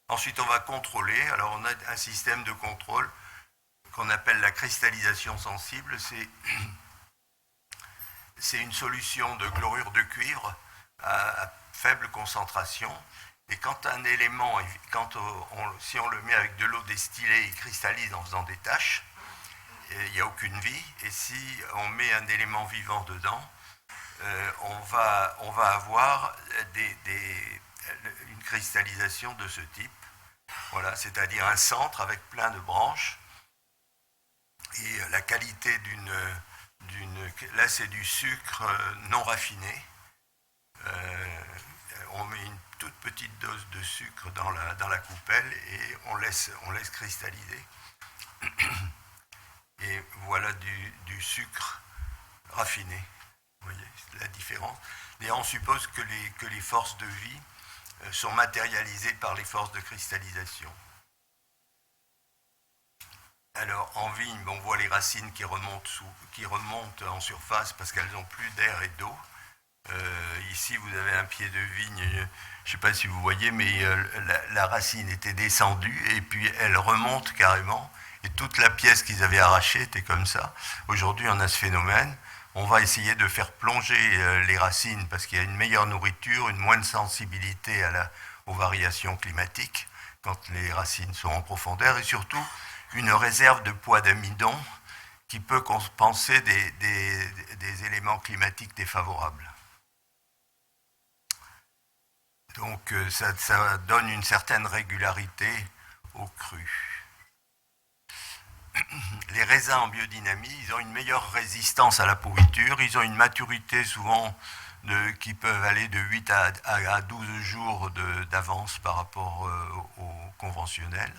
Ensuite, on va contrôler. Alors, on a un système de contrôle qu'on appelle la cristallisation sensible. C'est une solution de chlorure de cuivre à faible concentration. Et quand un élément, si on le met avec de l'eau distillée, il cristallise en faisant des taches, il n'y a aucune vie. Et si on met un élément vivant dedans, on va avoir une cristallisation de ce type. Voilà, c'est-à-dire un centre avec plein de branches. Et la qualité là c'est du sucre non raffiné. On met une toute petite dose de sucre dans la coupelle et on laisse cristalliser. Et voilà du sucre raffiné. Vous voyez la différence. Et on suppose que les forces de vie sont matérialisées par les forces de cristallisation. Alors en vigne, on voit les racines qui remontent en surface parce qu'elles n'ont plus d'air et d'eau. Ici, vous avez un pied de vigne, je ne sais pas si vous voyez, mais la racine était descendue et puis elle remonte carrément. Et toute la pièce qu'ils avaient arrachée était comme ça. Aujourd'hui, on a ce phénomène. On va essayer de faire plonger les racines parce qu'il y a une meilleure nourriture, une moindre sensibilité aux variations climatiques quand les racines sont en profondeur et surtout une réserve de poids d'amidon qui peut compenser des éléments climatiques défavorables. Donc ça donne une certaine régularité au cru. Les raisins en biodynamie, ils ont une meilleure résistance à la pourriture, ils ont une maturité souvent qui peuvent aller de 8 à 12 jours d'avance par rapport au conventionnel.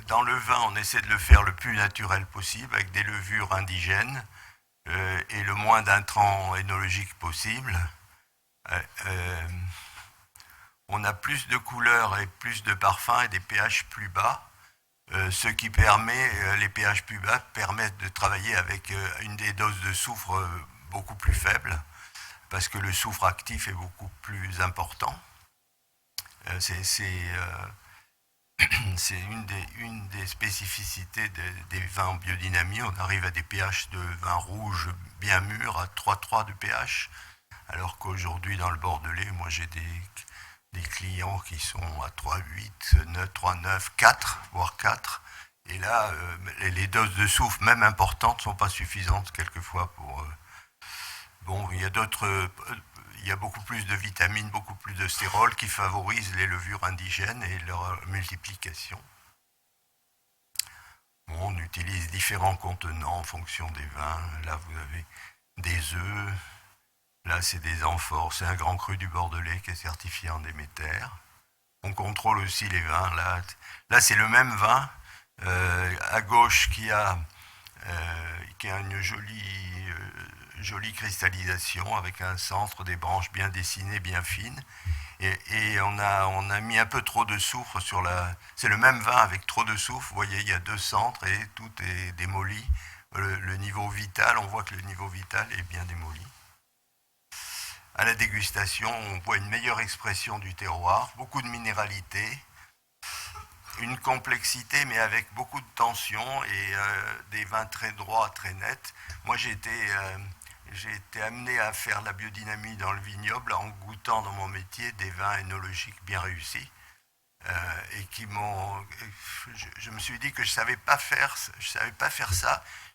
Dans le vin, on essaie de le faire le plus naturel possible, avec des levures indigènes et le moins d'intrants énologiques possible. On a plus de couleurs et plus de parfums et des pH plus bas, ce qui permet, les pH plus bas permettent de travailler avec une des doses de soufre beaucoup plus faible, parce que le soufre actif est beaucoup plus important. C'est une des spécificités des vins en biodynamie. On arrive à des pH de vin rouge bien mûrs à 3,3 de pH, alors qu'aujourd'hui dans le Bordelais, moi j'ai des clients qui sont à 3,8, 3,9, 4, voire 4. Et là, les doses de soufre, même importantes, ne sont pas suffisantes quelquefois pour... Bon, il y a beaucoup plus de vitamines, beaucoup plus de stérol qui favorisent les levures indigènes et leur multiplication. Bon, on utilise différents contenants en fonction des vins. Là, vous avez des œufs. Là, c'est des amphores. C'est un grand cru du Bordelais qui est certifié en Déméter. On contrôle aussi les vins. Là c'est le même vin. À gauche, qui a une jolie cristallisation avec un centre, des branches bien dessinées, bien fines. Et on a mis un peu trop de soufre sur la... C'est le même vin avec trop de soufre. Vous voyez, il y a 2 centres et tout est démoli. Le niveau vital, on voit que le niveau vital est bien démoli. À la dégustation, on voit une meilleure expression du terroir, beaucoup de minéralité, une complexité, mais avec beaucoup de tension et des vins très droits, très nets. Moi, j'ai été amené à faire la biodynamie dans le vignoble en goûtant dans mon métier des vins œnologiques bien réussis et qui m'ont... Je me suis dit que je ne savais pas faire ça, je ne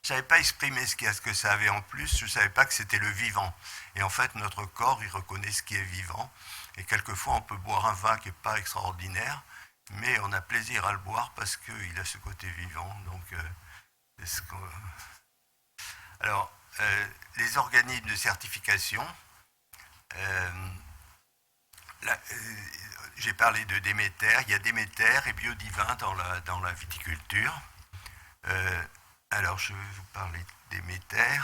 savais pas exprimer ce que ça avait en plus, je ne savais pas que c'était le vivant. Et en fait, notre corps, il reconnaît ce qui est vivant. Et quelquefois, on peut boire un vin qui n'est pas extraordinaire, mais on a plaisir à le boire parce qu'il a ce côté vivant. Donc, alors, les organismes de certification, j'ai parlé de Déméter, il y a Déméter et Biodivin dans la viticulture. Alors, je vais vous parler de Déméter.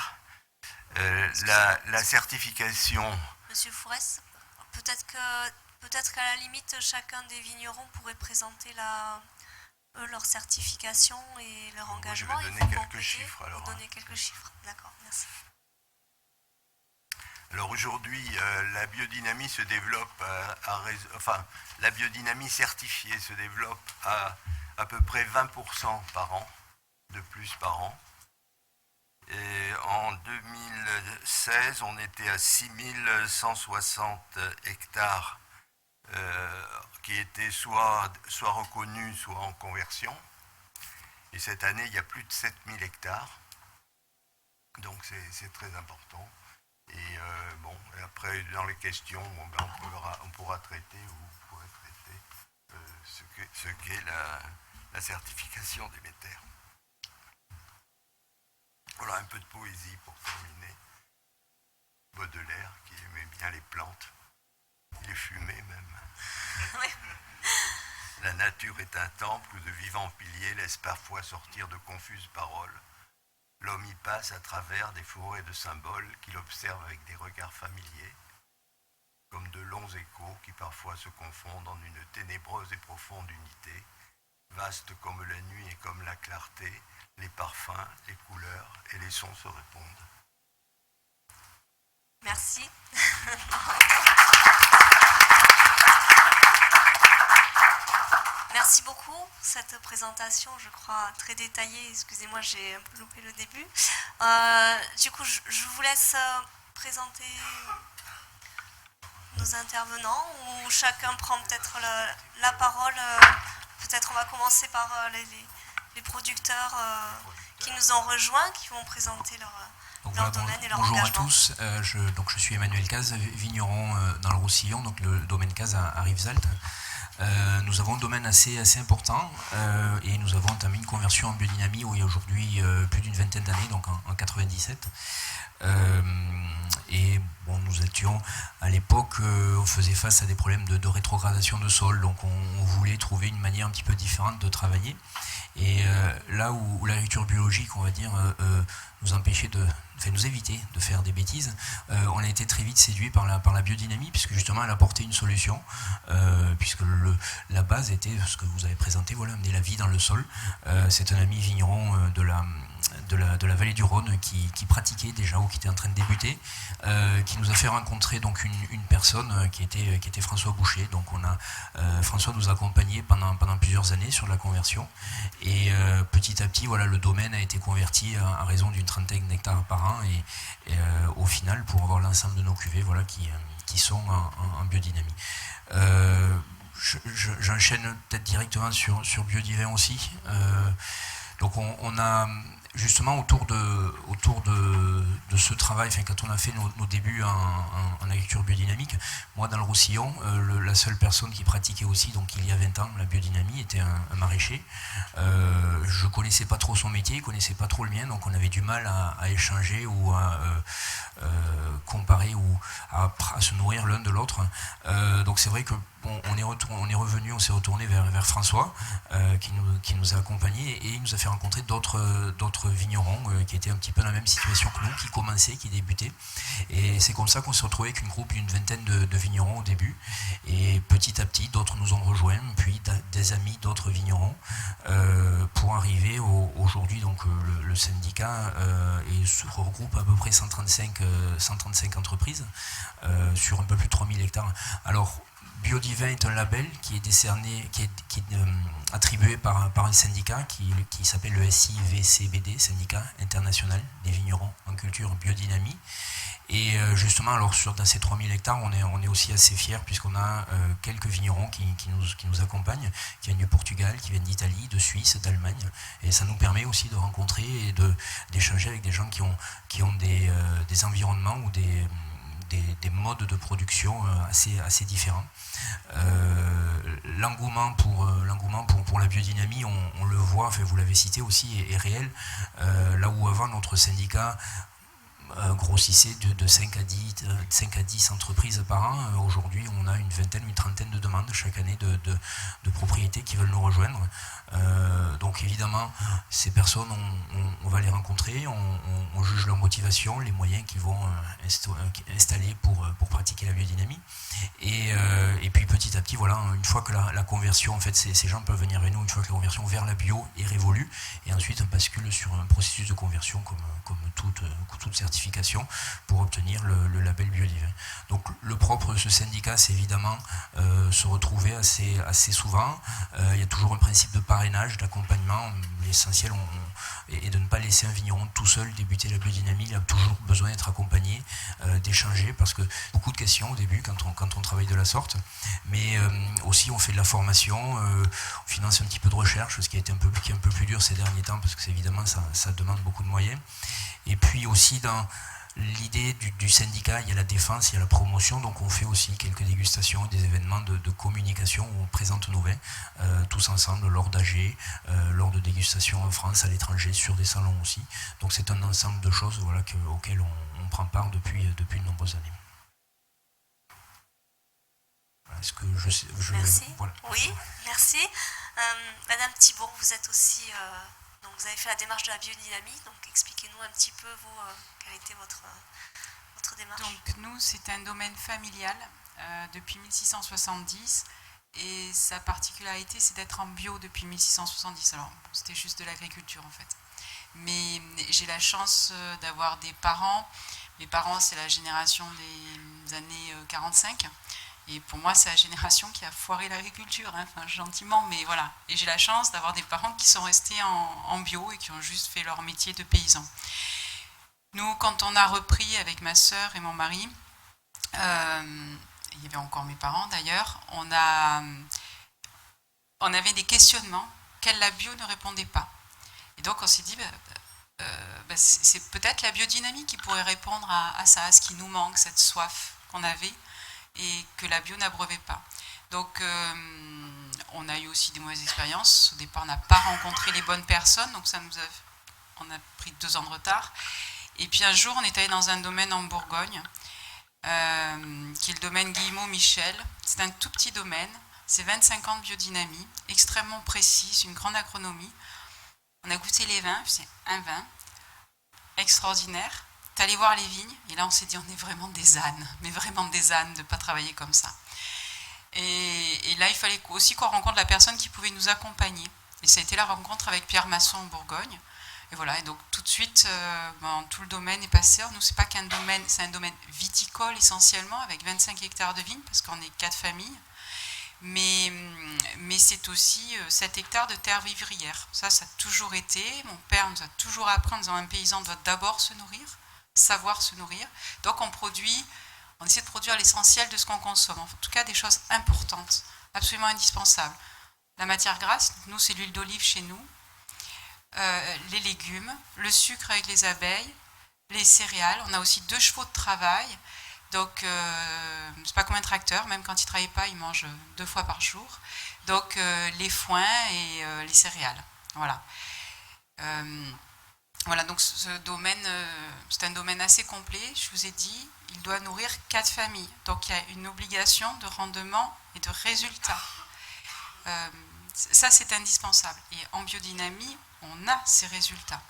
La certification... Monsieur Fourès, peut-être qu'à la limite, chacun des vignerons pourrait présenter leur certification et leur engagement. Je vais donner quelques chiffres. Alors, donner quelques chiffres, d'accord, merci. Alors aujourd'hui, la biodynamie se développe la biodynamie certifiée se développe à peu près 20% par an, de plus par an. Et en 2016, on était à 6160 hectares qui étaient soit reconnus, soit en conversion. Et cette année, il y a plus de 7000 hectares. Donc c'est très important. Et après, dans les questions, on pourra traiter, ou vous pourrez traiter ce qu'est la certification Déméter. Voilà un peu de poésie pour terminer. Baudelaire, qui aimait bien les plantes, les fumées même. La nature est un temple où de vivants piliers laissent parfois sortir de confuses paroles. L'homme y passe à travers des forêts de symboles qu'il observe avec des regards familiers, comme de longs échos qui parfois se confondent en une ténébreuse et profonde unité, vaste comme la nuit et comme la clarté, les parfums, les couleurs et les sons se répondent. Merci. Merci. merci beaucoup pour cette présentation, je crois, très détaillée. Excusez-moi, j'ai un peu loupé le début. Du coup, je vous laisse présenter nos intervenants, ou chacun prend peut-être la parole. Peut-être on va commencer par les producteurs qui nous ont rejoints, qui vont présenter leur domaine et leur bonjour engagement. Bonjour à tous, je suis Emmanuel Caz, vigneron dans le Roussillon, donc le domaine Caz à Rivesaltes. Nous avons un domaine assez important et nous avons entamé une conversion en biodynamie où il y a aujourd'hui plus d'une vingtaine d'années, donc en 97. Et bon, nous étions à l'époque, on faisait face à des problèmes de rétrogradation de sol, donc on voulait trouver une manière un petit peu différente de travailler. Et là où l'agriculture biologique, on va dire, nous empêchait nous éviter de faire des bêtises, on a été très vite séduit par la biodynamie, puisque justement elle apportait une solution, puisque la base était ce que vous avez présenté, voilà, amener la vie dans le sol. C'est un ami vigneron de la vallée du Rhône qui pratiquait déjà ou qui était en train de débuter, qui nous a fait rencontrer donc une personne qui était François Boucher. Donc François nous a accompagnés pendant plusieurs années sur la conversion, et petit à petit voilà, le domaine a été converti à raison d'une trentaine d'hectares par an, et au final pour avoir l'ensemble de nos cuvées voilà, qui sont en biodynamie. J'enchaîne peut-être directement sur Biodivin aussi. Donc on a justement autour de ce travail, enfin, quand on a fait nos débuts en agriculture biodynamique, moi dans le Roussillon, la seule personne qui pratiquait aussi, donc il y a 20 ans, la biodynamie, était un maraîcher. Je ne connaissais pas trop son métier, il ne connaissait pas trop le mien, donc on avait du mal à échanger ou à comparer ou à se nourrir l'un de l'autre. Donc c'est vrai que on s'est retourné vers François qui nous a accompagnés, et il nous a fait rencontrer d'autres vignerons qui étaient un petit peu dans la même situation que nous, qui commençaient, qui débutaient, et c'est comme ça qu'on s'est retrouvé avec une groupe d'une vingtaine de vignerons au début, et petit à petit d'autres nous ont rejoints, puis des amis d'autres vignerons, pour arriver aujourd'hui. Donc le syndicat se regroupe à peu près 135 entreprises sur un peu plus de 3000 hectares. Alors Biodivin est un label qui est décerné, qui est attribué par un syndicat qui s'appelle le SIVCBD, Syndicat International des Vignerons en Culture Biodynamie. Et justement, alors dans ces 3000 hectares, on est aussi assez fiers, puisqu'on a quelques vignerons qui nous accompagnent, qui viennent du Portugal, qui viennent d'Italie, de Suisse, d'Allemagne. Et ça nous permet aussi de rencontrer et d'échanger avec des gens qui ont des environnements ou des modes de production assez différents. L'engouement pour la biodynamie, on le voit, enfin, vous l'avez cité aussi, est réel. Là où avant notre syndicat grossissait de 5 à 10 entreprises par an, aujourd'hui on a une vingtaine, une trentaine de demandes chaque année de propriétés qui veulent nous rejoindre. Donc évidemment, ces personnes, on va les rencontrer, on juge leur motivation, les moyens qu'ils vont installer pour pratiquer la biodynamie. Et puis petit à petit, voilà, une fois que la conversion, en fait, ces gens peuvent venir vers nous, une fois que la conversion vers la bio est révolue, et ensuite on bascule sur un processus de conversion comme toute certification pour obtenir le label Biodivin. Donc le propre de ce syndicat, c'est évidemment se retrouver assez souvent. Il y a toujours un principe de parrainage, d'accompagnement. L'essentiel est de ne pas laisser un vigneron tout seul débuter la biodynamie. Il a toujours besoin d'être accompagné, d'échanger, parce que beaucoup de questions au début quand on travaille de la sorte. Mais aussi on fait de la formation, on finance un petit peu de recherche, ce qui a été un peu plus dur ces derniers temps, parce que évidemment ça demande beaucoup de moyens. Et puis aussi dans l'idée du syndicat, il y a la défense, il y a la promotion, donc on fait aussi quelques dégustations, des événements de communication où on présente nos vins tous ensemble lors d'AG, lors de dégustations en France, à l'étranger, sur des salons aussi. Donc c'est un ensemble de choses voilà, auxquelles on prend part depuis de nombreuses années. Est-ce que merci. Voilà. Oui, merci. Madame Thibault, vous êtes aussi... donc vous avez fait la démarche de la biodynamie, donc expliquez-nous un petit peu, vous, quelle était votre démarche. Donc nous, c'est un domaine familial depuis 1670, et sa particularité, c'est d'être en bio depuis 1670. Alors, c'était juste de l'agriculture en fait. Mais j'ai la chance d'avoir des parents. Mes parents, c'est la génération des années 45. Et pour moi, c'est la génération qui a foiré l'agriculture, hein, enfin, gentiment, mais voilà. Et j'ai la chance d'avoir des parents qui sont restés en bio et qui ont juste fait leur métier de paysan. Nous, quand on a repris avec ma sœur et mon mari, il y avait encore mes parents d'ailleurs, on avait des questionnements auxquels la bio ne répondait pas. Et donc on s'est dit, c'est peut-être la biodynamie qui pourrait répondre à ça, à ce qui nous manque, cette soif qu'on avait et que la bio n'abreuvait pas. Donc on a eu aussi des mauvaises expériences. Au départ, on n'a pas rencontré les bonnes personnes, donc on a pris 2 ans de retard. Et puis un jour, on est allé dans un domaine en Bourgogne, qui est le domaine Guillemot-Michel. C'est un tout petit domaine, c'est 25 ans de biodynamie, extrêmement précise, une grande agronomie. On a goûté les vins, c'est un vin extraordinaire. T'es allé voir les vignes, et là on s'est dit on est vraiment des ânes, mais vraiment des ânes de ne pas travailler comme ça. Et là il fallait aussi qu'on rencontre la personne qui pouvait nous accompagner. Et ça a été la rencontre avec Pierre Masson en Bourgogne. Et voilà, et donc tout de suite, tout le domaine est passé. Alors, nous, c'est pas qu'un domaine, c'est un domaine viticole essentiellement, avec 25 hectares de vignes, parce qu'on est 4 familles. Mais c'est aussi 7 hectares de terre vivrière. Ça a toujours été. Mon père nous a toujours appris en disant un paysan doit d'abord se nourrir, savoir se nourrir. Donc on essaie de produire l'essentiel de ce qu'on consomme. En tout cas, des choses importantes, absolument indispensables. La matière grasse, nous, c'est l'huile d'olive chez nous. Les légumes, le sucre avec les abeilles, les céréales. On a aussi 2 chevaux de travail. Donc, c'est pas comme un tracteur, même quand il ne travaille pas, il mange 2 fois par jour. Donc, les foins et les céréales. Voilà. Voilà, donc ce domaine, c'est un domaine assez complet. Je vous ai dit, il doit nourrir 4 familles. Donc, il y a une obligation de rendement et de résultat. Ça, c'est indispensable. Et en biodynamie, on a ces résultats.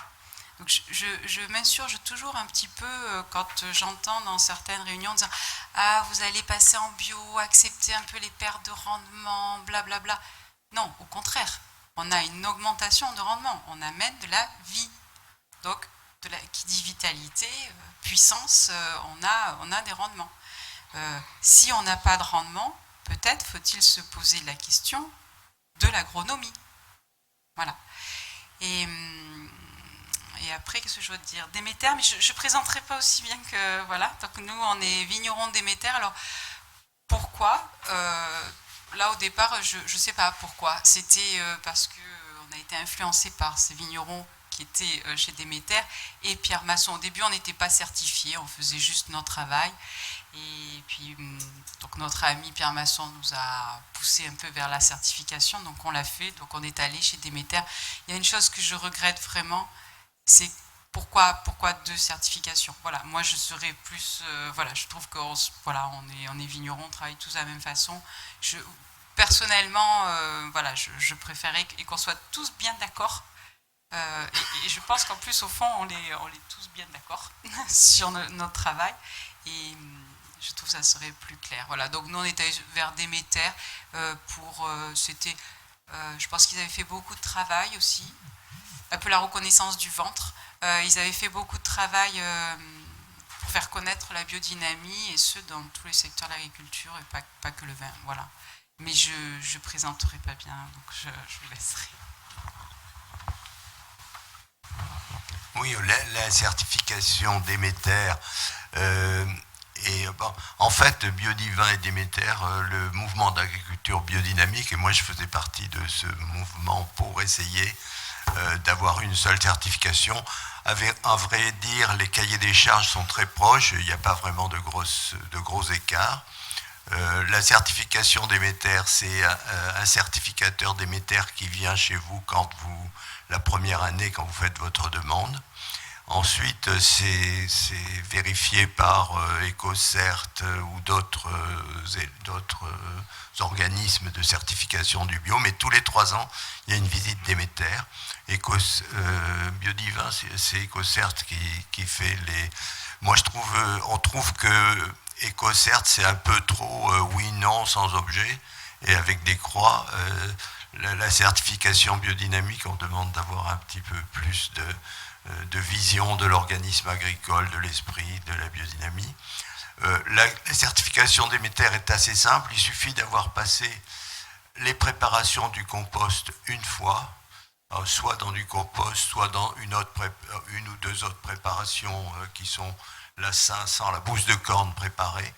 Donc je m'insurge toujours un petit peu quand j'entends dans certaines réunions dire « Ah, vous allez passer en bio, accepter un peu les pertes de rendement, blablabla. » Non, au contraire, on a une augmentation de rendement, on amène de la vie. Donc, qui dit vitalité, puissance, on a des rendements. Si on n'a pas de rendement, peut-être faut-il se poser la question de l'agronomie. Voilà. Et après, qu'est-ce que je veux te dire ? Déméter, mais je ne présenterai pas aussi bien que... Voilà, donc nous, on est vignerons de Déméter. Alors, pourquoi ? Là, au départ, je ne sais pas pourquoi. C'était parce qu'on a été influencé par ces vignerons qui étaient chez Déméter et Pierre Masson. Au début, on n'était pas certifiés, on faisait juste notre travail. Et puis, donc notre ami Pierre Masson nous a poussé un peu vers la certification, donc on l'a fait, donc on est allé chez Déméter. Il y a une chose que je regrette vraiment, c'est pourquoi 2 certifications. Voilà, moi je serais plus, voilà, je trouve qu'on on est vignerons, on travaille tous de la même façon. Personnellement, voilà, je préférais qu'on soit tous bien d'accord. Et je pense qu'en plus, au fond, on est tous bien d'accord sur notre travail. Et je trouve que ça serait plus clair. Voilà, donc nous, on était vers Déméter c'était, je pense qu'ils avaient fait beaucoup de travail aussi, un peu la reconnaissance du ventre. Ils avaient fait beaucoup de travail pour faire connaître la biodynamie, et ce, dans tous les secteurs de l'agriculture, et pas que le vin. Voilà. Mais je ne présenterai pas bien, donc je vous laisserai. Oui, la certification Déméter. En fait, Biodivin et Déméter, le mouvement d'agriculture biodynamique, et moi je faisais partie de ce mouvement pour essayer d'avoir une seule certification. À vrai dire, les cahiers des charges sont très proches, il n'y a pas vraiment de gros écarts. La certification Déméter, c'est un certificateur Déméter qui vient chez vous la première année quand vous faites votre demande. Ensuite, c'est vérifié par EcoCert ou d'autres organismes de certification du bio, mais tous les 3 ans, il y a une visite Déméter. Biodivin, c'est EcoCert qui fait les... Moi, on trouve que EcoCert, c'est un peu trop oui-non, sans objet, et avec des croix. La certification biodynamique, on demande d'avoir un petit peu plus de vision de l'organisme agricole, de l'esprit, de la biodynamie. La certification Déméter est assez simple, il suffit d'avoir passé les préparations du compost une fois, soit dans du compost, soit dans une ou deux autres préparations qui sont la 500, la bouse de corne préparée,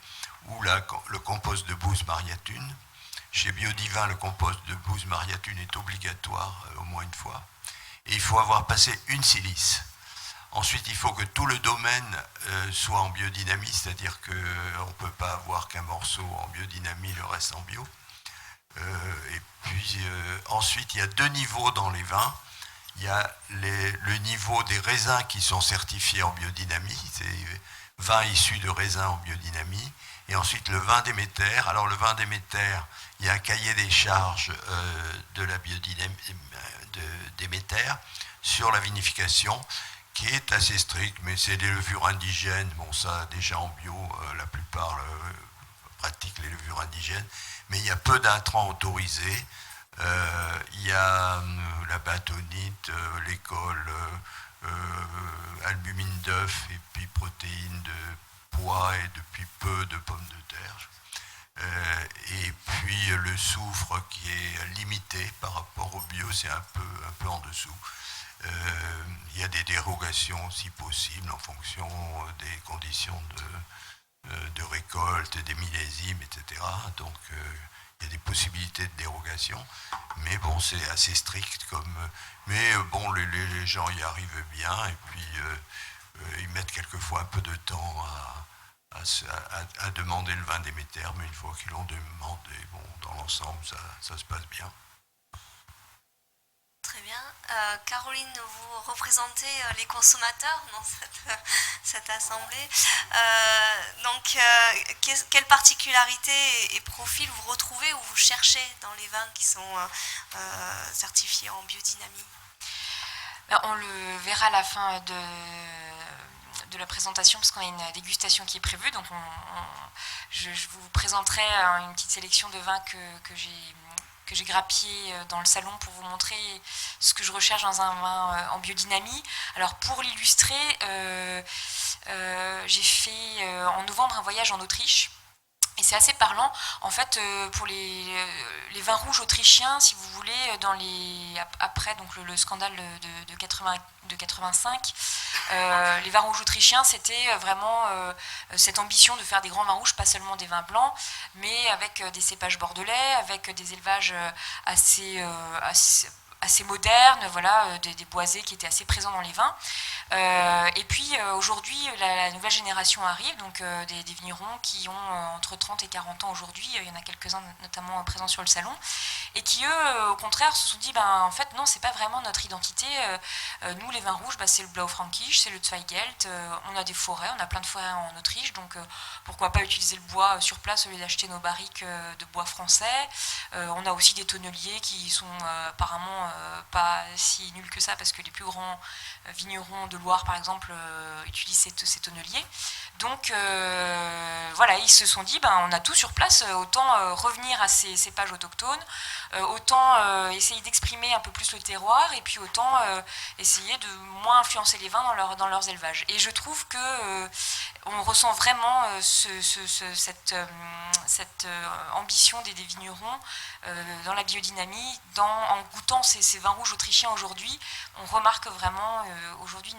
ou le compost de bouse Maria-Thune. Chez Biodivin, le compost de bouse Maria-Thune est obligatoire au moins une fois. Et il faut avoir passé une silice. Ensuite, il faut que tout le domaine soit en biodynamie, c'est-à-dire qu'on ne peut pas avoir qu'un morceau en biodynamie, le reste en bio. Et puis ensuite, il y a deux niveaux dans les vins. Il y a le niveau des raisins qui sont certifiés en biodynamie, c'est vins issus de raisins en biodynamie. Et ensuite, le vin Déméter. Alors, le vin Déméter, il y a un cahier des charges de la biodynamie de Déméter sur la vinification qui est assez strict, mais c'est des levures indigènes. Bon, ça, déjà en bio, la plupart pratiquent les levures indigènes, mais il y a peu d'intrants autorisés. Il y a la bentonite, l'école, albumine d'œuf et puis protéines de pois et depuis peu de pommes de terre. Et puis le soufre qui est limité par rapport au bio, c'est un peu en dessous. Il y a des dérogations si possible en fonction des conditions de récolte, des millésimes, etc. Donc il y a des possibilités de dérogation, mais bon, c'est assez strict mais bon, les gens y arrivent bien, et puis ils mettent quelquefois un peu de temps à demander le vin Déméter, mais une fois qu'ils l'ont demandé, bon, dans l'ensemble, ça se passe bien. Très bien. Caroline, vous représentez les consommateurs dans cette assemblée. Donc, quelles particularités et profils vous retrouvez ou vous cherchez dans les vins qui sont certifiés en biodynamie? On le verra à la fin de la présentation, parce qu'on a une dégustation qui est prévue. Donc je vous présenterai une petite sélection de vins que j'ai grappillé dans le salon pour vous montrer ce que je recherche dans un vin en biodynamie. Alors pour l'illustrer, j'ai fait en novembre un voyage en Autriche. Et c'est assez parlant. En fait, pour les vins rouges autrichiens, si vous voulez, après donc le scandale de 85, les vins rouges autrichiens, c'était vraiment cette ambition de faire des grands vins rouges, pas seulement des vins blancs, mais avec des cépages bordelais, avec des élevages assez modernes, voilà, des boisés qui étaient assez présents dans les vins. Et puis aujourd'hui, la nouvelle génération arrive, donc des vignerons qui ont entre 30 et 40 ans aujourd'hui. Il y en a quelques-uns notamment présents sur le salon, et qui eux, au contraire, se sont dit, en fait non, c'est pas vraiment notre identité. Nous, les vins rouges, c'est le Blaufränkisch, c'est le Zweigelt. On a des forêts, on a plein de forêts en Autriche, donc pourquoi pas utiliser le bois sur place au lieu d'acheter nos barriques de bois français. On a aussi des tonneliers qui sont apparemment pas si nuls que ça, parce que les plus grands vignerons de Loire, par exemple, utilisent ces tonneliers. Donc voilà, ils se sont dit, on a tout sur place, autant revenir à ces cépages autochtones, autant essayer d'exprimer un peu plus le terroir, et puis autant essayer de moins influencer les vins dans leurs élevages. Et je trouve que on ressent vraiment cette ambition des vignerons dans la biodynamie, en goûtant ces vins rouges autrichiens aujourd'hui. On remarque vraiment aujourd'hui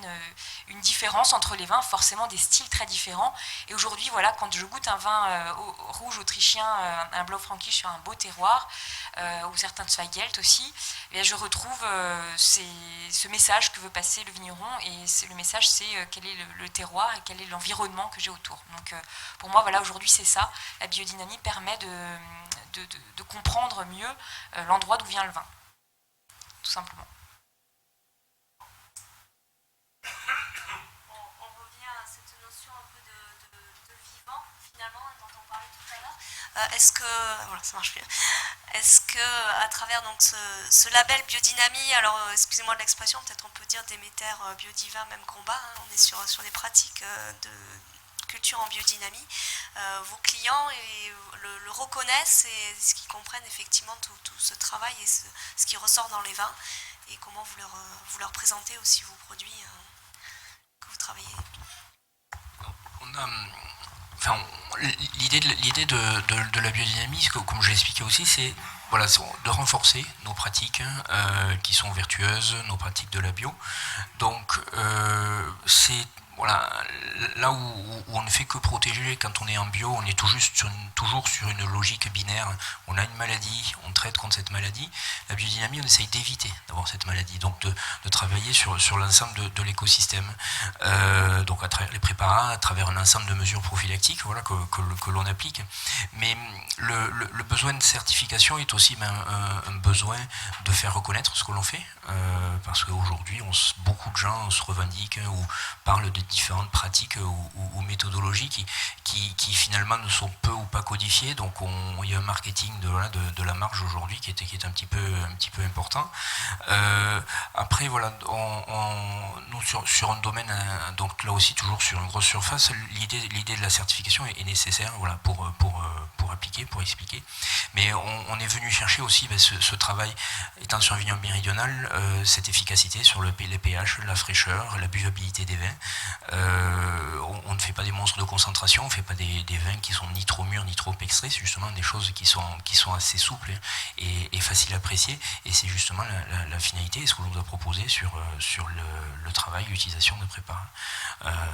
une différence entre les vins, forcément des styles très différents. Et aujourd'hui, voilà, quand je goûte un vin rouge autrichien, un Blaufränkisch sur un beau terroir, ou certains Zweigelt aussi, et je retrouve ce message que veut passer le vigneron. Et le message, c'est quel est le terroir et quel est l'environnement que j'ai autour. Donc pour moi, voilà, aujourd'hui, c'est ça. La biodynamie permet de comprendre mieux l'endroit d'où vient le vin, tout simplement. On revient à cette notion un peu de vivant, finalement, dont on parlait tout à l'heure. Est-ce que à travers donc ce label biodynamie, alors excusez-moi de l'expression, peut-être on peut dire Déméter, Biodivin, même combat, on est sur des pratiques de culture en biodynamie, vos clients le reconnaissent, et ce qu'ils comprennent effectivement tout ce travail et ce qui ressort dans les vins, et comment vous leur présentez aussi vos produits travailler. L'idée de la biodynamie, comme je l'ai expliqué aussi, c'est voilà, de renforcer nos pratiques qui sont vertueuses, nos pratiques de la bio. Donc c'est voilà, là où on ne fait que protéger quand on est en bio, on est toujours sur une logique binaire. On a une maladie, on traite contre cette maladie. La biodynamie, on essaye d'éviter d'avoir cette maladie, donc de travailler sur l'ensemble de l'écosystème. Donc à travers les préparats, à travers un ensemble de mesures prophylactiques voilà, que l'on applique. Mais le besoin de certification est aussi un besoin de faire reconnaître ce que l'on fait, parce qu'aujourd'hui, beaucoup de gens se revendiquent ou parlent de différentes pratiques ou méthodologies qui finalement ne sont peu ou pas codifiées. Donc il y a un marketing de la marge aujourd'hui qui est un petit peu important. Après, voilà, nous sur un domaine, donc là aussi toujours sur une grosse surface, l'idée de la certification est nécessaire voilà, pour appliquer, pour expliquer. Mais on est venu chercher aussi ce travail, étant sur un vignoble méridional, cette efficacité sur les pH, la fraîcheur, la buvabilité des vins. On ne fait pas des monstres de concentration, on ne fait pas des vins qui sont ni trop mûrs ni trop extraits, c'est justement des choses qui sont assez souples et faciles à apprécier, et c'est justement la finalité et ce que l'on doit proposer sur le travail, l'utilisation de préparats.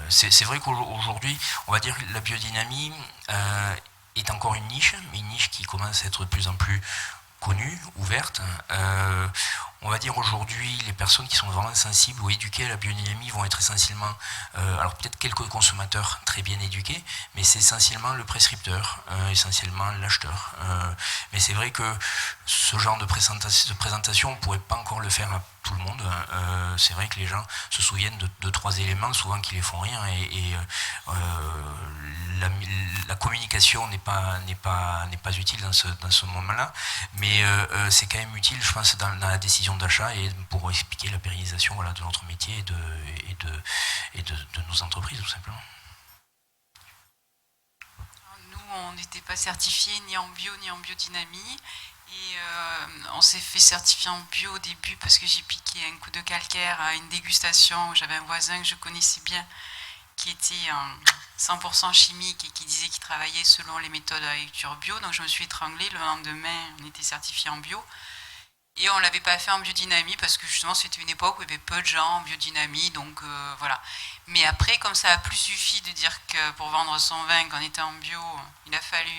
C'est vrai qu'aujourd'hui, on va dire que la biodynamie est encore une niche, mais une niche qui commence à être de plus en plus connue, ouverte. On va dire aujourd'hui, les personnes qui sont vraiment sensibles ou éduquées à la biodynamie vont être essentiellement, alors peut-être quelques consommateurs très bien éduqués, mais c'est essentiellement le prescripteur, essentiellement l'acheteur. Mais c'est vrai que ce genre de présentation, on ne pourrait pas encore le faire à tout le monde. C'est vrai que les gens se souviennent de 3 éléments, souvent qui les font rire, et la communication n'est pas utile dans ce moment-là, mais c'est quand même utile, je pense, dans la décision d'achat et pour expliquer la pérennisation voilà, de notre métier et de nos entreprises, tout simplement. Nous, on n'était pas certifiés ni en bio ni en biodynamie. Et on s'est fait certifier en bio au début parce que j'ai piqué un coup de calcaire à une dégustation où j'avais un voisin que je connaissais bien qui était 100% chimique et qui disait qu'il travaillait selon les méthodes d'agriculture bio. Donc je me suis étranglée. Le lendemain, on était certifié en bio. Et on ne l'avait pas fait en biodynamie parce que justement c'était une époque où il y avait peu de gens en biodynamie. Donc voilà. Mais après, comme ça n'a plus suffi de dire que pour vendre son vin, qu'on était en bio, il a fallu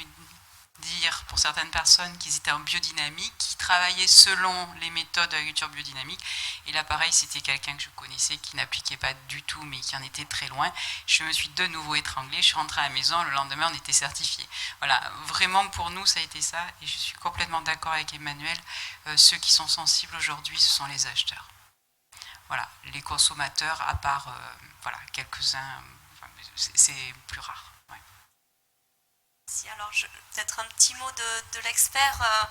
dire pour certaines personnes qu'ils étaient en biodynamique, qui travaillaient selon les méthodes d'agriculture biodynamique. Et là, pareil, c'était quelqu'un que je connaissais qui n'appliquait pas du tout, mais qui en était très loin. Je me suis de nouveau étranglée, je suis rentrée à la maison, le lendemain, on était certifiés. Voilà, vraiment pour nous, ça a été ça. Et je suis complètement d'accord avec Emmanuel. Ceux qui sont sensibles aujourd'hui, ce sont les acheteurs. Voilà, les consommateurs, à part voilà, quelques-uns, c'est plus rare. Alors, peut-être un petit mot de l'expert.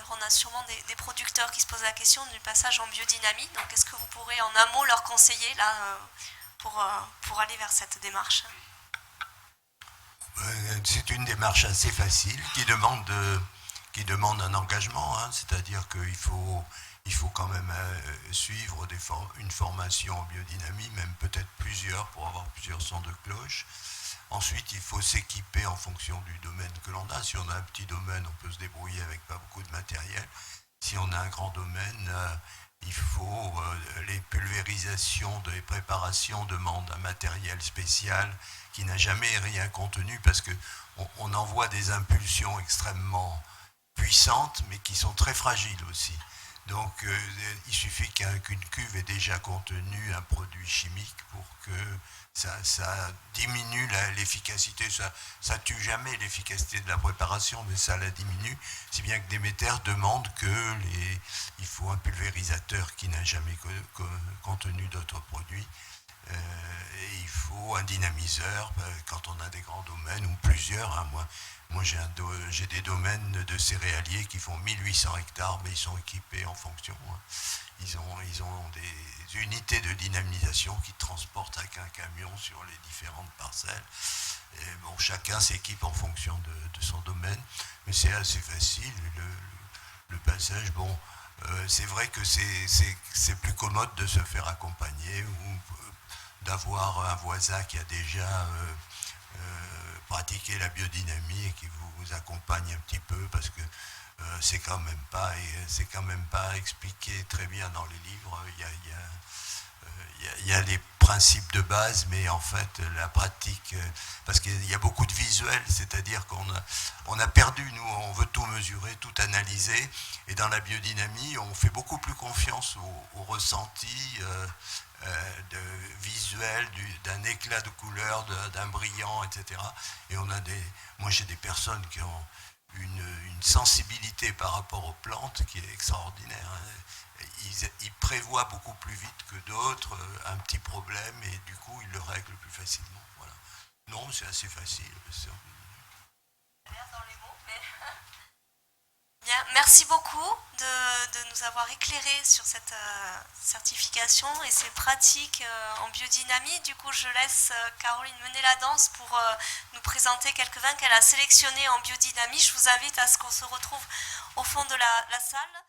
On a sûrement des producteurs qui se posent la question du passage en biodynamie. Donc, est-ce que vous pourrez en un mot leur conseiller là, pour aller vers cette démarche ? C'est une démarche assez facile qui demande un engagement. Hein, c'est-à-dire qu'il faut quand même suivre une formation en biodynamie, même peut-être plusieurs pour avoir plusieurs sons de cloche. Ensuite, il faut s'équiper en fonction du domaine que l'on a. Si on a un petit domaine, on peut se débrouiller avec pas beaucoup de matériel. Si on a un grand domaine, il faut les pulvérisations, les préparations demandent un matériel spécial qui n'a jamais rien contenu parce qu'on envoie des impulsions extrêmement puissantes, mais qui sont très fragiles aussi. Donc, il suffit qu'une cuve ait déjà contenu un produit chimique pour que ça diminue l'efficacité. Ça tue jamais l'efficacité de la préparation, mais ça la diminue. Si bien que Déméter demande il faut un pulvérisateur qui n'a jamais contenu d'autres produits. Et il faut un dynamiseur quand on a des grands domaines ou plusieurs. Hein. Moi j'ai des domaines de céréaliers qui font 1800 hectares, mais ils sont équipés en fonction. Hein. Ils ont des unités de dynamisation qui transportent avec un camion sur les différentes parcelles. Et bon, chacun s'équipe en fonction de son domaine, mais c'est assez facile. Le passage, bon, c'est vrai que c'est plus commode de se faire accompagner ou d'avoir un voisin qui a déjà pratiqué la biodynamie et qui vous accompagne un petit peu, parce que c'est quand même pas expliqué très bien dans les livres. Il y a les principes de base, mais en fait la pratique, parce qu'il y a beaucoup de visuels, c'est-à-dire qu'on a perdu, nous on veut tout mesurer, tout analyser, et dans la biodynamie on fait beaucoup plus confiance au ressenti visuel, d'un éclat de couleur, d'un brillant, etc. Et moi j'ai des personnes qui ont une sensibilité par rapport aux plantes qui est extraordinaire. Ils prévoient beaucoup plus vite que d'autres un petit problème, et du coup ils le règlent plus facilement. Voilà. Non, c'est assez facile. Bien, merci beaucoup de nous avoir éclairés sur cette certification et ces pratiques en biodynamie. Du coup, je laisse Caroline mener la danse pour nous présenter quelques vins qu'elle a sélectionnés en biodynamie. Je vous invite à ce qu'on se retrouve au fond de la salle.